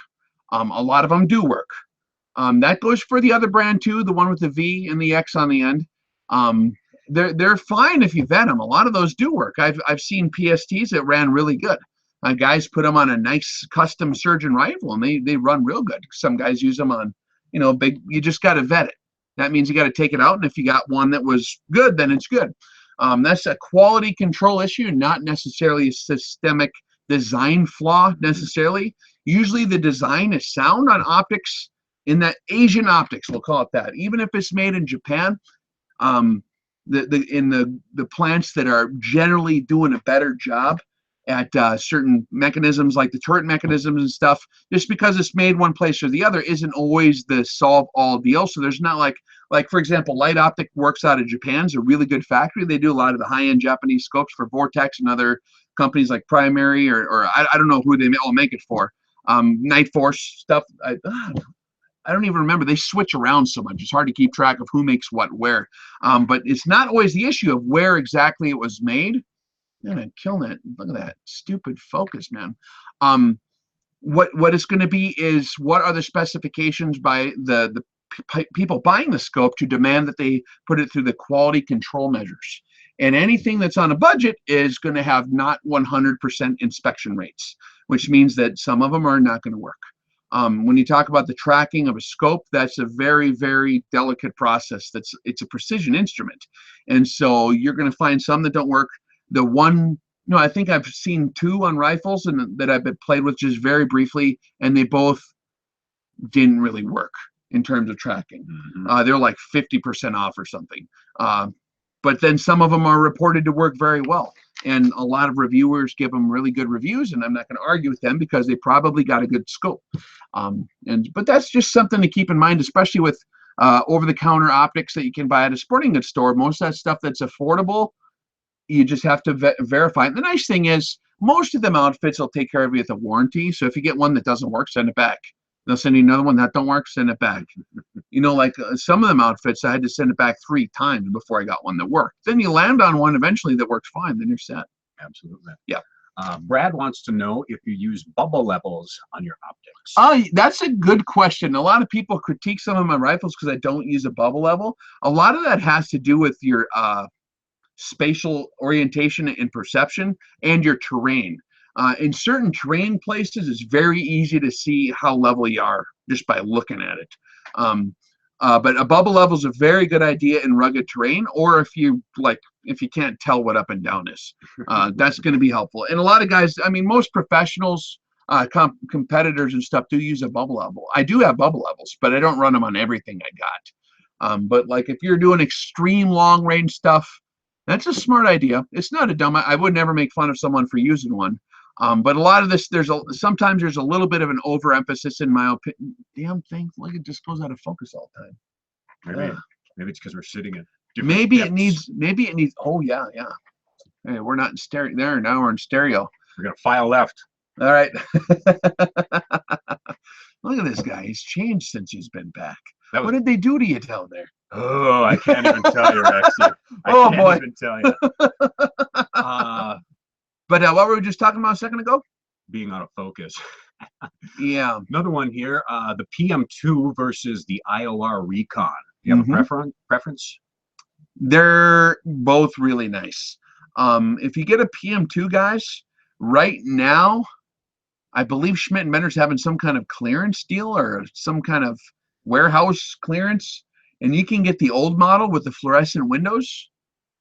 A lot of them do work. That goes for the other brand too, the one with the V and the X on the end. They're fine if you vet them. A lot of those do work. I've seen PSTs that ran really good. Guys put them on a nice custom surgeon rifle, and they run real good. Some guys use them on, big. You just got to vet it. That means you got to take it out, and if you got one that was good, then it's good. That's a quality control issue, not necessarily a systemic design flaw necessarily. Usually the design is sound on optics, in that Asian optics, we'll call it that. Even if it's made in Japan, the plants that are generally doing a better job at certain mechanisms like the turret mechanisms and stuff, just because it's made one place or the other isn't always the solve all deal. So there's not like for example, Light Optic works out of Japan. It's a really good factory. They do a lot of the high-end Japanese scopes for Vortex and other companies like Primary or I don't know who they all make it for. Night Force stuff. I don't even remember. They switch around so much. It's hard to keep track of who makes what where. But it's not always the issue of where exactly it was made. Man, I'm killing it. Look at that stupid focus, man. What it's going to be is, what are the specifications by the people buying the scope to demand that they put it through the quality control measures. And anything that's on a budget is going to have not 100% inspection rates, which means that some of them are not going to work. When you talk about the tracking of a scope, that's a very, very delicate process. It's a precision instrument. And so you're going to find some that don't work. The one, I think I've seen two on rifles and that I've been played with just very briefly, and they both didn't really work in terms of tracking. They're like 50% off or something. But then some of them are reported to work very well. And a lot of reviewers give them really good reviews, and I'm not going to argue with them because they probably got a good scope. But that's just something to keep in mind, especially with over-the-counter optics that you can buy at a sporting goods store. Most of that stuff that's affordable, you just have to verify. And the nice thing is, most of them outfits will take care of you with a warranty. So if you get one that doesn't work, send it back. They'll send you another one that don't work, send it back. Like some of them outfits, I had to send it back 3 times before I got one that worked. Then you land on one eventually that works fine. Then you're set. Absolutely. Yeah. Brad wants to know if you use bubble levels on your optics. Oh, that's a good question. A lot of people critique some of my rifles because I don't use a bubble level. A lot of that has to do with your spatial orientation and perception and your terrain. In certain terrain places, it's very easy to see how level you are just by looking at it. But a bubble level is a very good idea in rugged terrain, or if you can't tell what up and down is, that's going to be helpful. And a lot of guys, most professionals, competitors and stuff do use a bubble level. I do have bubble levels, but I don't run them on everything I got. But like if you're doing extreme long range stuff, that's a smart idea. It's not a dumb. I would never make fun of someone for using one. But a lot of this, sometimes there's a little bit of an overemphasis in my opinion. Damn thing, like it just goes out of focus all the time. Maybe it's because we're sitting at maybe depths. Maybe it needs. Oh yeah. Hey, we're not in stereo there now. We're in stereo. We're gonna file left. All right. Look at this guy. He's changed since he's been back. What did they do to you down there? Oh, I can't even tell you, Rexy. I can't even tell you. But what were we just talking about a second ago? Being out of focus. Yeah. Another one here, the PM2 versus the IOR Recon. Do you have a preference? They're both really nice. If you get a PM2, guys, right now, I believe Schmidt & Bender's having some kind of clearance deal or some kind of warehouse clearance, and you can get the old model with the fluorescent windows.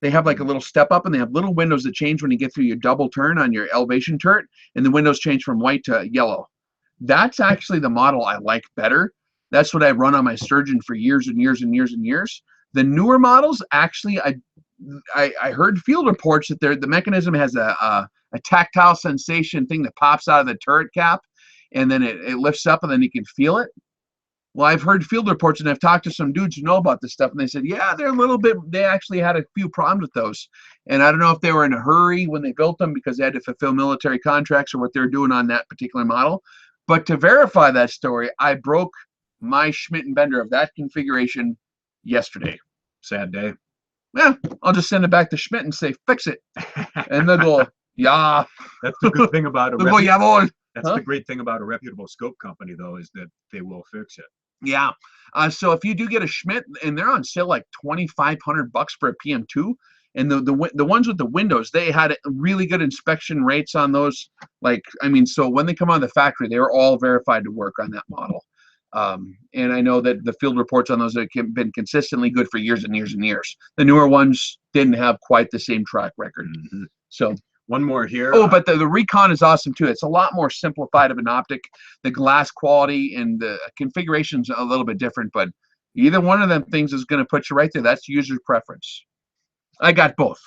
They have like a little step up, and they have little windows that change when you get through your double turn on your elevation turret, and the windows change from white to yellow. That's actually the model I like better. That's what I've run on my Sturgeon for years and years and years and years. The newer models, actually, I heard field reports that the mechanism has a tactile sensation thing that pops out of the turret cap, and then it lifts up, and then you can feel it. Well, I've heard field reports, and I've talked to some dudes who know about this stuff, and they said, yeah, they actually had a few problems with those. And I don't know if they were in a hurry when they built them because they had to fulfill military contracts or what they're doing on that particular model. But to verify that story, I broke my Schmidt & Bender of that configuration yesterday. Sad day. Yeah, I'll just send it back to Schmidt and say, fix it. And they'll go, yeah. That's the good thing about That's the great thing about a reputable scope company, though, is that they will fix it. Yeah. So if you do get a Schmidt, and they're on sale like $2,500 for a PM2, and the ones with the windows, they had really good inspection rates on those. Like, I mean, so when they come out of the factory, they were all verified to work on that model. And I know that the field reports on those have been consistently good for years and years and years. The newer ones didn't have quite the same track record. Mm-hmm. So one more here. Oh, but the Recon is awesome too. It's a lot more simplified of an optic. The glass quality and the configuration's a little bit different, but either one of them things is going to put you right there. That's user preference. I got both.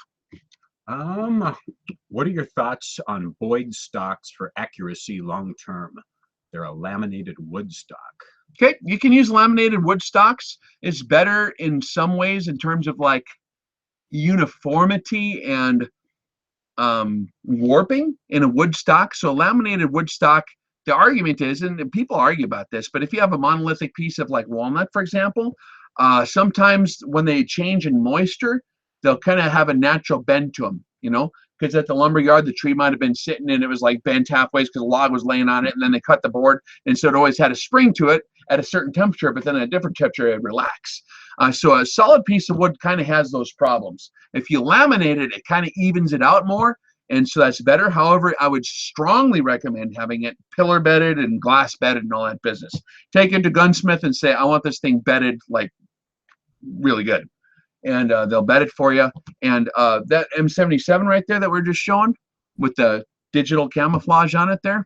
What are your thoughts on Boyd stocks for accuracy long term? They're a laminated wood stock. Okay, you can use laminated wood stocks. It's better in some ways in terms of like uniformity and warping in a wood stock. So laminated wood stock, the argument is, and people argue about this, but if you have a monolithic piece of like walnut, for example, sometimes when they change in moisture, they'll kind of have a natural bend to them, you know, because at the lumber yard, the tree might have been sitting and it was like bent halfway because the log was laying on it, and then they cut the board, and so it always had a spring to it at a certain temperature, but then at a different temperature it relax. So a solid piece of wood kind of has those problems. If you laminate it, it kind of evens it out more, and so that's better. However, I would strongly recommend having it pillar bedded and glass bedded and all that business. Take it to gunsmith and say, I want this thing bedded like really good, and they'll bed it for you. And that M77 right there that we're just showing with the digital camouflage on it there,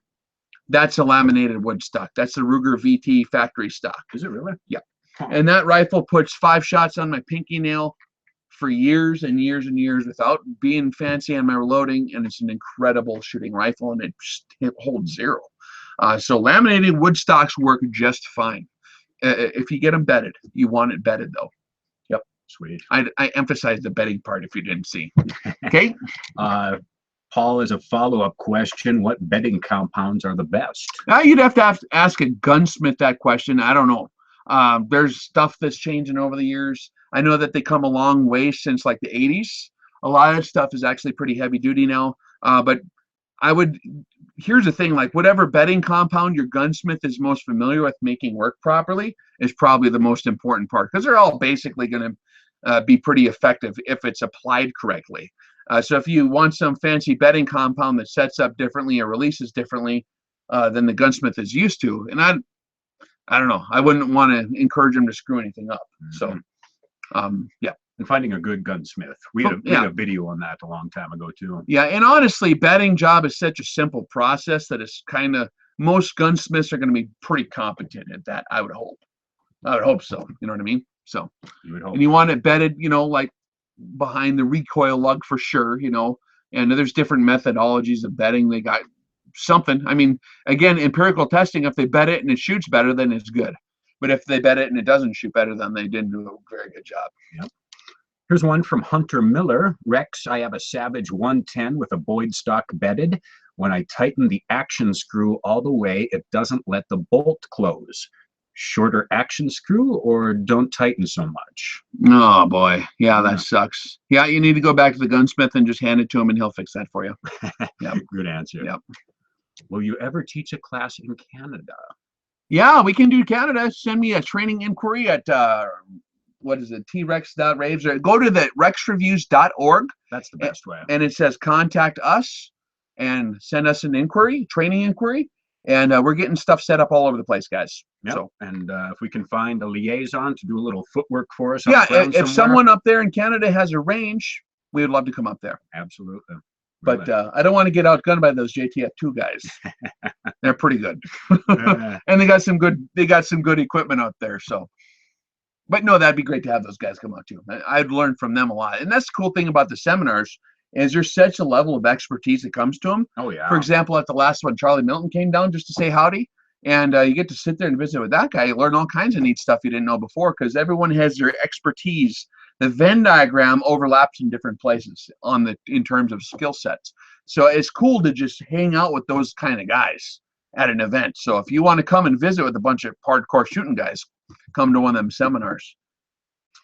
that's a laminated wood stock. That's the Ruger VT factory stock. Is it really? Yeah. And that rifle puts 5 shots on my pinky nail for years and years and years without being fancy on my reloading, and it's an incredible shooting rifle, and it holds 0. So laminated wood stocks work just fine. If you get them bedded, you want it bedded though. Yep. Sweet. I emphasize the bedding part if you didn't see. Okay. Paul, as a follow-up question, what bedding compounds are the best? You'd have to ask a gunsmith that question. I don't know. There's stuff that's changing over the years. I know that they come a long way since like the 80s. A lot of that stuff is actually pretty heavy duty now. But here's the thing, like whatever bedding compound your gunsmith is most familiar with making work properly is probably the most important part, because they're all basically going to be pretty effective if it's applied correctly. So if you want some fancy bedding compound that sets up differently or releases differently than the gunsmith is used to, and I don't know, I wouldn't want to encourage them to screw anything up. So, yeah. And finding a good gunsmith. We had a video on that a long time ago too. Yeah, and honestly, bedding job is such a simple process that it's kind of, most gunsmiths are going to be pretty competent at that. I would hope. I would hope so. You know what I mean? So, you would hope. And you want it bedded, you know, like behind the recoil lug for sure, you know. And there's different methodologies of bedding. They got something. I mean, again, empirical testing, if they bed it and it shoots better, then it's good. But if they bed it and it doesn't shoot better, then they didn't do a very good job. Yep. Here's one from Hunter Miller. Rex, I have a Savage 110 with a Boyd stock bedded. When I tighten the action screw all the way, it doesn't let the bolt close. Shorter action screw, or don't tighten so much? Oh boy, yeah, that sucks. Yeah, you need to go back to the gunsmith and just hand it to him, and he'll fix that for you. Yeah, good answer. Yep. Will you ever teach a class in Canada? Yeah, we can do Canada. Send me a training inquiry at what is it, trex.raves, or go to the rexreviews.org. That's the best way. And it says contact us and send us an inquiry, training inquiry. And we're getting stuff set up all over the place, guys. Yep. So, and if we can find a liaison to do a little footwork for us. Yeah, if someone up there in Canada has a range, we would love to come up there. Absolutely. But I don't want to get outgunned by those JTF2 guys. They're pretty good. And they got some good equipment out there. So, but no, that'd be great to have those guys come out too. I've learned from them a lot. And that's the cool thing about the seminars, is there's such a level of expertise that comes to them. Oh yeah. For example, at the last one, Charlie Milton came down just to say howdy. And you get to sit there and visit with that guy. You learn all kinds of neat stuff you didn't know before, because everyone has their expertise. The Venn diagram overlaps in different places in terms of skill sets. So it's cool to just hang out with those kind of guys at an event. So if you want to come and visit with a bunch of hardcore shooting guys, come to one of them seminars.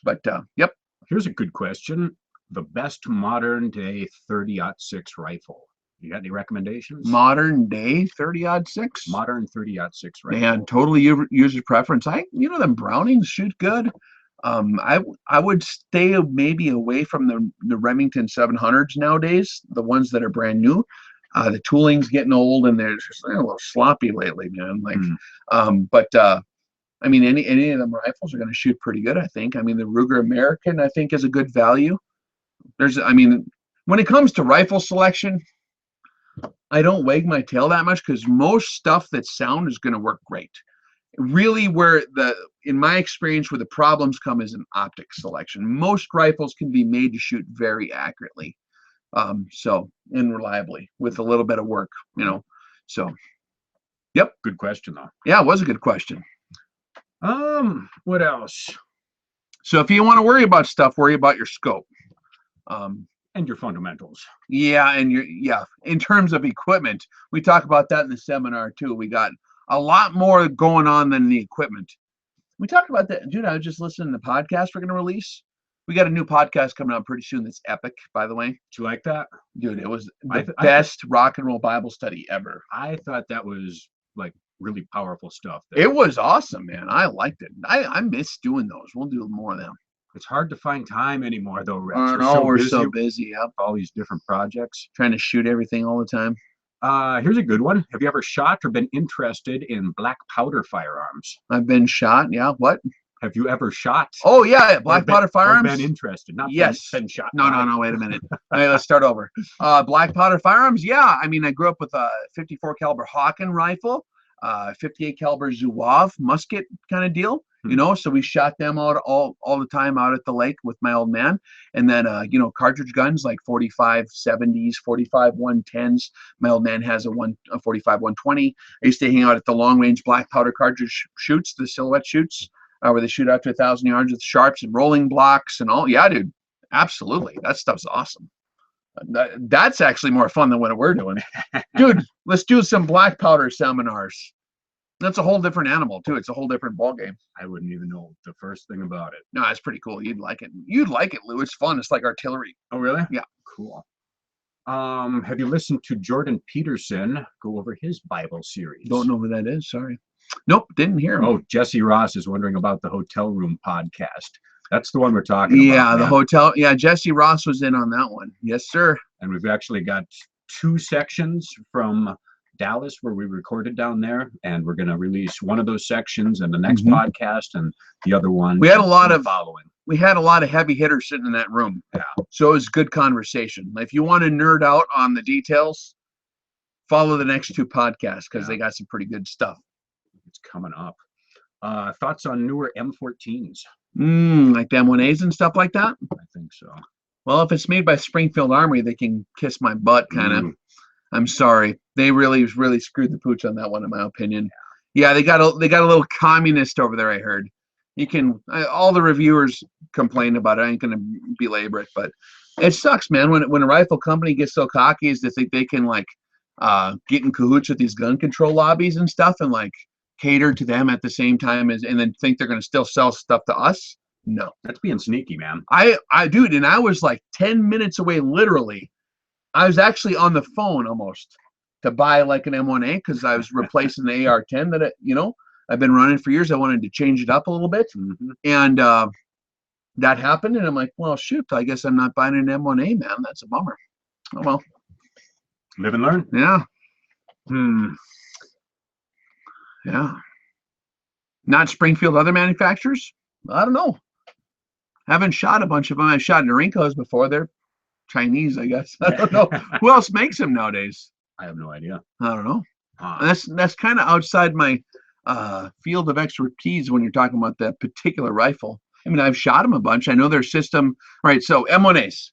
But yep. Here's a good question. The best modern day 30-06 rifle. You got any recommendations? Modern day 30-06. Modern 30-06, right? Man, totally user preference. Them Brownings shoot good. I would stay maybe away from the Remington 700s nowadays, the ones that are brand new. The tooling's getting old and they're just a little sloppy lately, man. I mean, any of them rifles are going to shoot pretty good, I think. I mean, the Ruger American, I think, is a good value. When it comes to rifle selection, I don't wag my tail that much because most stuff that's sound is going to work great. Really, in my experience, where the problems come is in optic selection. Most rifles can be made to shoot very accurately, and reliably with a little bit of work, So, yep. Good question, though. Yeah, it was a good question. What else? So if you want to worry about stuff, worry about your scope. And your fundamentals. Yeah, in terms of equipment, we talk about that in the seminar too. We got a lot more going on than the equipment. We talked about that, dude. I was just listening to the podcast we're going to release. We got a new podcast coming out pretty soon that's epic, by the way. Do you like that? Dude, it was the best rock and roll Bible study ever. I thought that was like really powerful stuff. It was awesome, man. I liked it. I miss doing those. We'll do more of them. It's hard to find time anymore, though, Rex. We're so busy. Yep. All these different projects. Trying to shoot everything all the time. Here's a good one. Have you ever shot or been interested in black powder firearms? I've been shot. Yeah. What? Have you ever shot? Oh, yeah. Black powder firearms? Or been interested. Not yes. Been shot. No. Wait a minute. All right, let's start over. Black powder firearms? Yeah. I mean, I grew up with a 54 caliber Hawken rifle, 58 caliber Zouave musket kind of deal. So we shot them out all the time out at the lake with my old man. And then, cartridge guns like 45 70s, 45 110s. My old man has a 45 120. I used to hang out at the long range black powder cartridge shoots, the silhouette shoots, where they shoot out to 1,000 yards with sharps and rolling blocks and all. Yeah, dude, absolutely. That stuff's awesome. That's actually more fun than what we're doing. Dude, let's do some black powder seminars. That's a whole different animal too. It's a whole different ball game. I wouldn't even know the first thing about it. No, it's pretty cool. You'd like it. You'd like it, Lou. It's fun. It's like artillery. Oh, really? Yeah. Cool. Have you listened to Jordan Peterson go over his Bible series? Don't know who that is. Sorry. Nope. Didn't hear him. Oh, Jesse Ross is wondering about the Hotel Room podcast. That's the one we're talking about. Yeah, the hotel. Yeah, Jesse Ross was in on that one. Yes, sir. And we've actually got 2 sections from Dallas where we recorded down there, and we're going to release one of those sections in the next podcast, and the other one we had a lot of following. We had a lot of heavy hitters sitting in that room. Yeah. So it was good conversation. If you want to nerd out on the details, follow the next 2 podcasts because they got some pretty good stuff. It's coming up. Thoughts on newer M14s? Like the M1As and stuff like that? I think so. Well, if it's made by Springfield Armory, they can kiss my butt, kind of. I'm sorry. They really screwed the pooch on that one, in my opinion. Yeah, they got a little communist over there, I heard. All the reviewers complained about it. I ain't going to belabor it, but it sucks, man. When a rifle company gets so cocky as to think they can, get in cahoots with these gun control lobbies and stuff and, cater to them at the same time and then think they're going to still sell stuff to us. No. That's being sneaky, man. Dude, and I was 10 minutes away, literally. I was actually on the phone almost to buy an M1A because I was replacing the AR-10 that I've been running for years. I wanted to change it up a little bit, and that happened. And I'm like, well, shoot, I guess I'm not buying an M1A, man. That's a bummer. Oh well. Live and learn. Yeah. Yeah. Not Springfield, other manufacturers? I don't know. Haven't shot a bunch of them. I've shot Norinkos before. They're Chinese, I guess. I don't know. Who else makes them nowadays? I have no idea. I don't know. That's kind of outside my field of expertise when you're talking about that particular rifle. I mean, I've shot them a bunch. I know their system. Right, so M1As.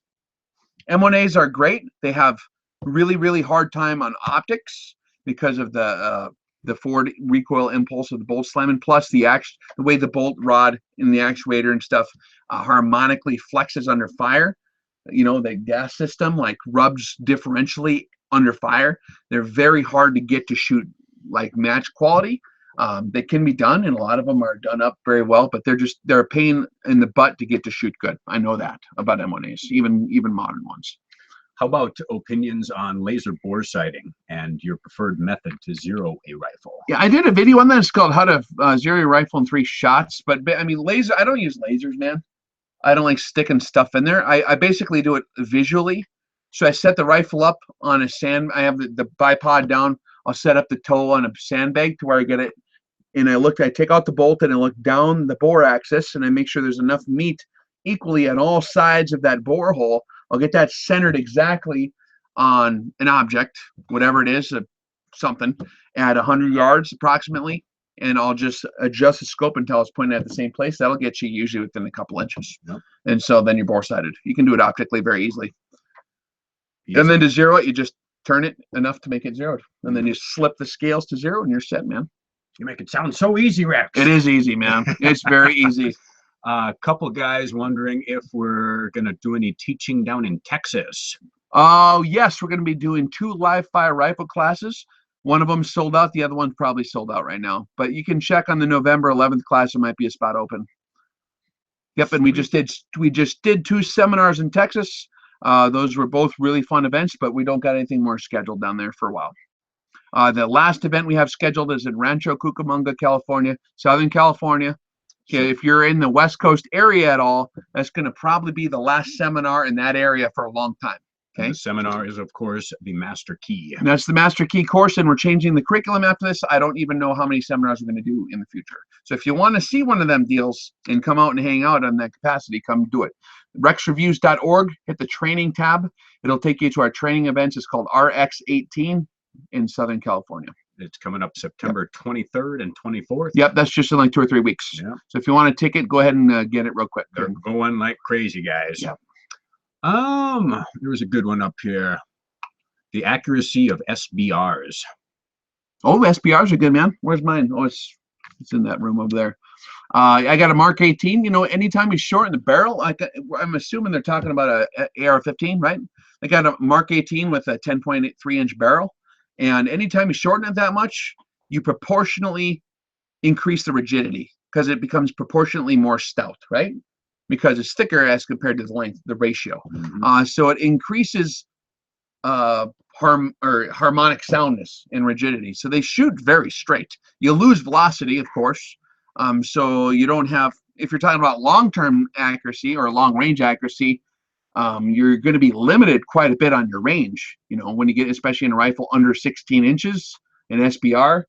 M1As are great. They have really hard time on optics because of the forward recoil impulse of the bolt slamming, plus the way the bolt rod in the actuator and stuff harmonically flexes under fire. The gas system rubs differentially under fire. They're very hard to get to shoot match quality. They can be done, and a lot of them are done up very well, but they're a pain in the butt to get to shoot good. I know that about M1As, even modern ones. How about opinions on laser bore sighting and your preferred method to zero a rifle? Yeah, I did a video on that. It's called How to Zero Your Rifle in 3 Shots. But I mean, laser, I don't use lasers, man. I don't like sticking stuff in there. I basically do it visually. So I set the rifle up on a sand. I have the bipod down. I'll set up the toe on a sandbag to where I get it. And I take out the bolt and I look down the bore axis and I make sure there's enough meat equally on all sides of that bore hole. I'll get that centered exactly on an object, whatever it is, something, at 100 yards approximately. And I'll just adjust the scope until it's pointing at the same place. That'll get you usually within a couple inches. Yep. And so then you're bore sighted. You can do it optically very easily. Easy. And then to zero it, you just turn it enough to make it zeroed. And then you slip the scales to 0 and you're set, man. You make it sound so easy, Rex. It is easy, man. It's very easy. A couple guys wondering if we're going to do any teaching down in Texas. Oh, yes, we're going to be doing 2 live fire rifle classes. One of them sold out. The other one's probably sold out right now. But you can check on the November 11th class. There might be a spot open. Yep, and we just did 2 seminars in Texas. Those were both really fun events, but we don't got anything more scheduled down there for a while. The last event we have scheduled is in Rancho Cucamonga, California, Southern California. Okay, if you're in the West Coast area at all, that's going to probably be the last seminar in that area for a long time. Okay. The seminar is, of course, the Master Key. And that's the Master Key course, and we're changing the curriculum after this. I don't even know how many seminars we're going to do in the future. So if you want to see one of them deals and come out and hang out on that capacity, come do it. rexreviews.org, hit the training tab. It'll take you to our training events. It's called RX18 in Southern California. It's coming up September 23rd and 24th. Yep, that's just in like 2 or 3 weeks. Yeah. So if you want a ticket, go ahead and get it real quick. They're going like crazy, guys. Yep. There was a good one up here. The accuracy of SBRs. Oh, SBRs are good, man. Where's mine? Oh, it's in that room over there. I got a Mark 18. You know, anytime you shorten the barrel, I'm assuming they're talking about a AR-15, right? I got a Mark 18 with a 10.3-inch barrel. And anytime you shorten it that much, you proportionally increase the rigidity because it becomes proportionately more stout, right? Because it's thicker as compared to the length, the ratio. Mm-hmm. So it increases harmonic soundness and rigidity. So they shoot very straight. You lose velocity, of course. So you don't have, if you're talking about long-term accuracy or long-range accuracy, you're going to be limited quite a bit on your range. You know, when you get, especially in a rifle under 16 inches in SBR,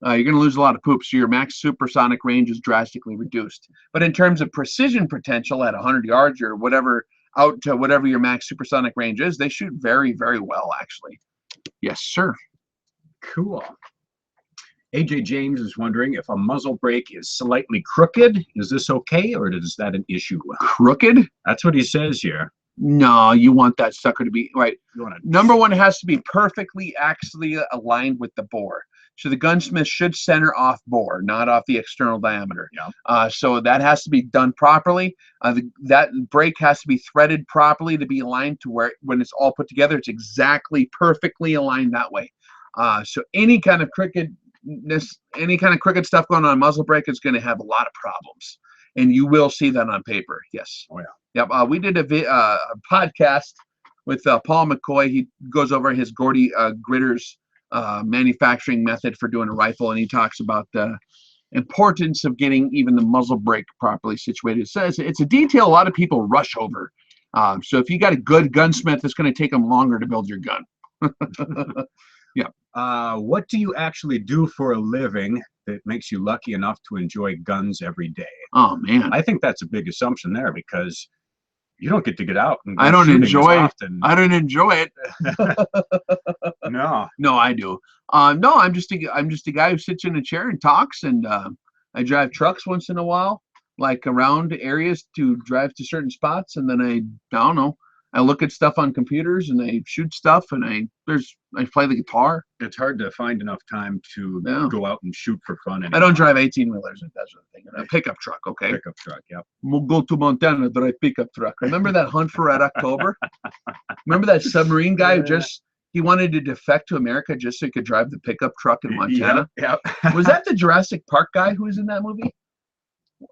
you're going to lose a lot of poop. So your max supersonic range is drastically reduced. But in terms of precision potential at 100 yards or whatever, out to whatever your max supersonic range is, they shoot very, very well, actually. Yes, sir. Cool. AJ James is wondering if a muzzle brake is slightly crooked. Is this okay, or is that an issue? Crooked? That's what he says here. No, you want that sucker to be right. You want Number one, it has to be perfectly actually aligned with the bore. So the gunsmith should center off bore, not off the external diameter. Yeah. So that has to be done properly. That brake has to be threaded properly to be aligned to where, when it's all put together, it's exactly perfectly aligned that way. So any kind of crooked stuff going on a muzzle brake is going to have a lot of problems, and you will see that on paper. Yes. Oh yeah. Yep. We did a podcast with Paul McCoy. He goes over his Gordy Gritter's manufacturing method for doing a rifle, and he talks about the importance of getting even the muzzle brake properly situated. So it's a detail a lot of people rush over. So if you got a good gunsmith, it's going to take them longer to build your gun. Yeah. What do you actually do for a living that makes you lucky enough to enjoy guns every day? Oh man, I think that's a big assumption there, because you don't get to get out and go I don't shooting enjoy as it. often. I don't enjoy it. No. No, I do. No, I'm just a guy who sits in a chair and talks, and I drive trucks once in a while, like around areas to drive to certain spots, and then I don't know. I look at stuff on computers and I shoot stuff, and I play the guitar. It's hard to find enough time to go out and shoot for fun. I don't drive 18-wheelers, if that's what I'm thinking. A pickup truck, okay? Pickup truck, yep. We'll go to Montana, drive pickup truck. Remember that hunt for Red October? Remember that submarine guy who he wanted to defect to America just so he could drive the pickup truck in Montana? Yep. Was that the Jurassic Park guy who was in that movie?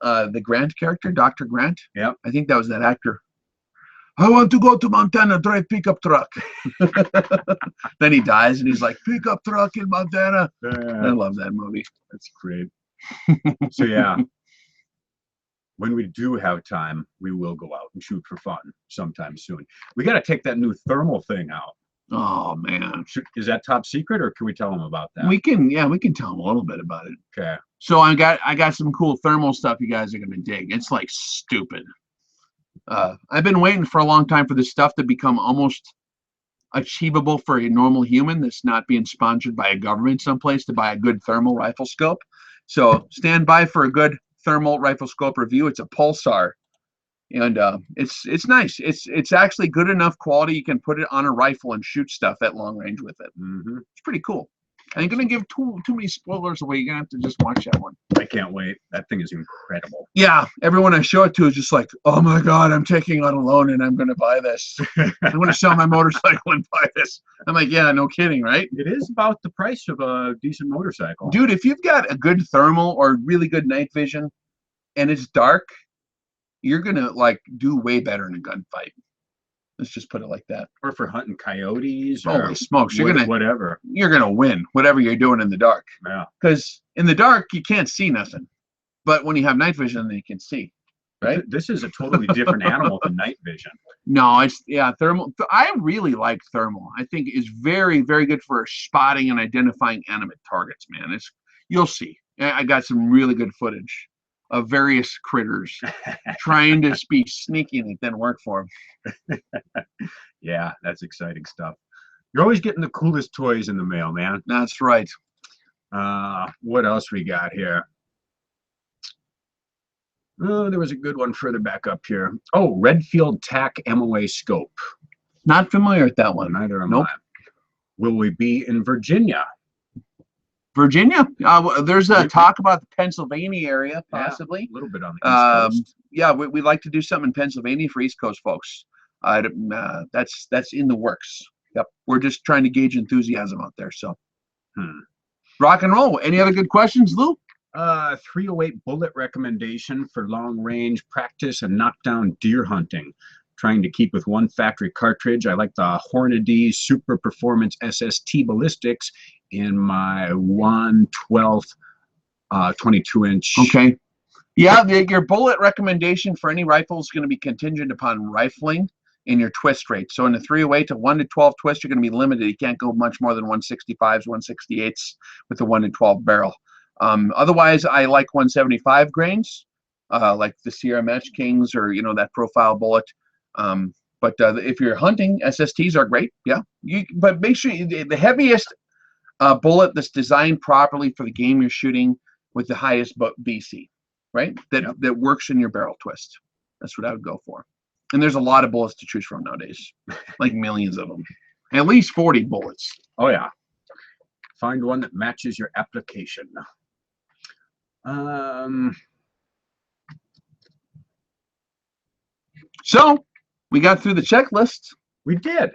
The Grant character, Dr. Grant? Yep. I think that was that actor. I want to go to Montana, drive pickup truck. Then he dies, and he's like, pickup truck in Montana. I love that movie. That's great. So yeah, when we do have time, we will go out and shoot for fun sometime soon. We got to take that new thermal thing out. Oh man, Is that top secret, or can we tell them about that? we can tell them a little bit about it. Okay. So I got some cool thermal stuff you guys are gonna dig. It's like stupid. I've been waiting for a long time for this stuff to become almost achievable for a normal human that's not being sponsored by a government someplace to buy a good thermal rifle scope. So stand by for a good thermal rifle scope review. It's a Pulsar, and it's nice. It's actually good enough quality you can put it on a rifle and shoot stuff at long range with it. It's pretty cool. I ain't gonna give too many spoilers away. You're gonna have to just watch that one. I can't wait. That thing is incredible. Yeah, everyone I show it to is just like, oh my god, I'm taking out a loan and I'm gonna buy this. I want to sell my motorcycle and buy this. I'm like, yeah, no kidding, right? It is about the price of a decent motorcycle. Dude, if you've got a good thermal or really good night vision and it's dark, you're gonna like do way better in a gunfight. Let's just put it like that. Or for hunting coyotes. Holy smokes, you're gonna win whatever you're doing in the dark. Yeah. Because in the dark you can't see nothing, but when you have night vision, then you can see. Right. This is a totally different animal than night vision. No, it's thermal. I really like thermal. I think it's very, very good for spotting and identifying animate targets. Man, you'll see. I got some really good footage of various critters trying to be sneaky and it didn't work for them. Yeah, that's exciting stuff. You're always getting the coolest toys in the mail, man. That's right. What else we got here? Oh, there was a good one further back up here. Oh, Redfield TAC MOA scope. Not familiar with that one. Neither am I. Will we be in Virginia? Virginia? There's a talk about the Pennsylvania area, possibly. Yeah, a little bit on the East Coast. Yeah, we'd like to do something in Pennsylvania for East Coast folks. That's in the works. Yep, we're just trying to gauge enthusiasm out there. So, rock and roll. Any other good questions, Lou? 308 bullet recommendation for long range practice and knockdown deer hunting. Trying to keep with one factory cartridge. I like the Hornady Super Performance SST ballistics in my 1/12 22-inch. Okay. Yeah, your bullet recommendation for any rifle is going to be contingent upon rifling and your twist rate. So in the 308 to 1-12 twist, you're going to be limited. You can't go much more than 165s, 168s with the 1-12 barrel. Otherwise, I like 175 grains, like the Sierra Match Kings or that profile bullet. But if you're hunting, SSTs are great. Yeah, but make sure the heaviest bullet that's designed properly for the game you're shooting with the highest BC, right? That works in your barrel twist. That's what I would go for. And there's a lot of bullets to choose from nowadays, like millions of them. At least 40 bullets. Oh yeah. Find one that matches your application. So we got through the checklist. We did.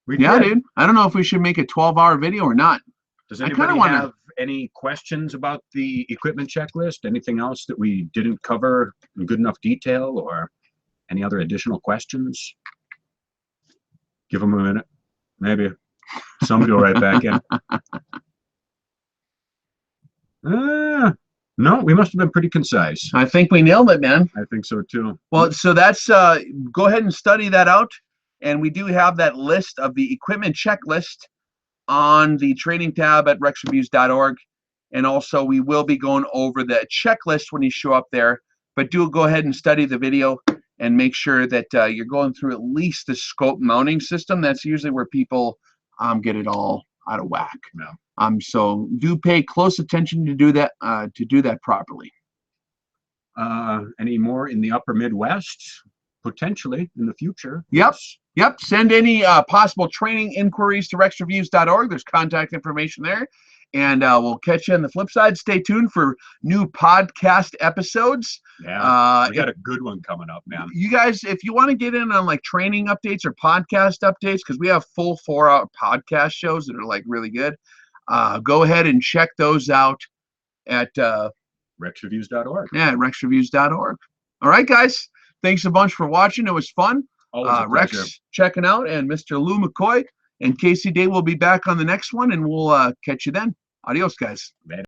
Yeah, dude. I don't know if we should make a 12-hour video or not. Does anybody have any questions about the equipment checklist? Anything else that we didn't cover in good enough detail, or any other additional questions? Give them a minute. Maybe somebody will write back in. No, we must have been pretty concise. I think we nailed it, man. I think so too. Well, so that's go ahead and study that out. And we do have that list of the equipment checklist on the training tab at rexreviews.org. And also we will be going over the checklist when you show up there. But do go ahead and study the video and make sure that you're going through at least the scope mounting system. That's usually where people get it all out of whack. Yeah. So do pay close attention to do that properly. Any more in the upper Midwest? Potentially in the future. Yep. Send any possible training inquiries to rexreviews.org. There's contact information there. And we'll catch you on the flip side. Stay tuned for new podcast episodes. Yeah, we got a good one coming up, man. You guys, if you want to get in on like training updates or podcast updates, because we have full 4-hour podcast shows that are like really good, go ahead and check those out at rexreviews.org. Yeah, rexreviews.org. All right, guys. Thanks a bunch for watching. It was fun. Always a Rex pleasure. checking out, and Mr. Lou McCoy and Casey Day will be back on the next one, and we'll catch you then. Adios, guys. Later.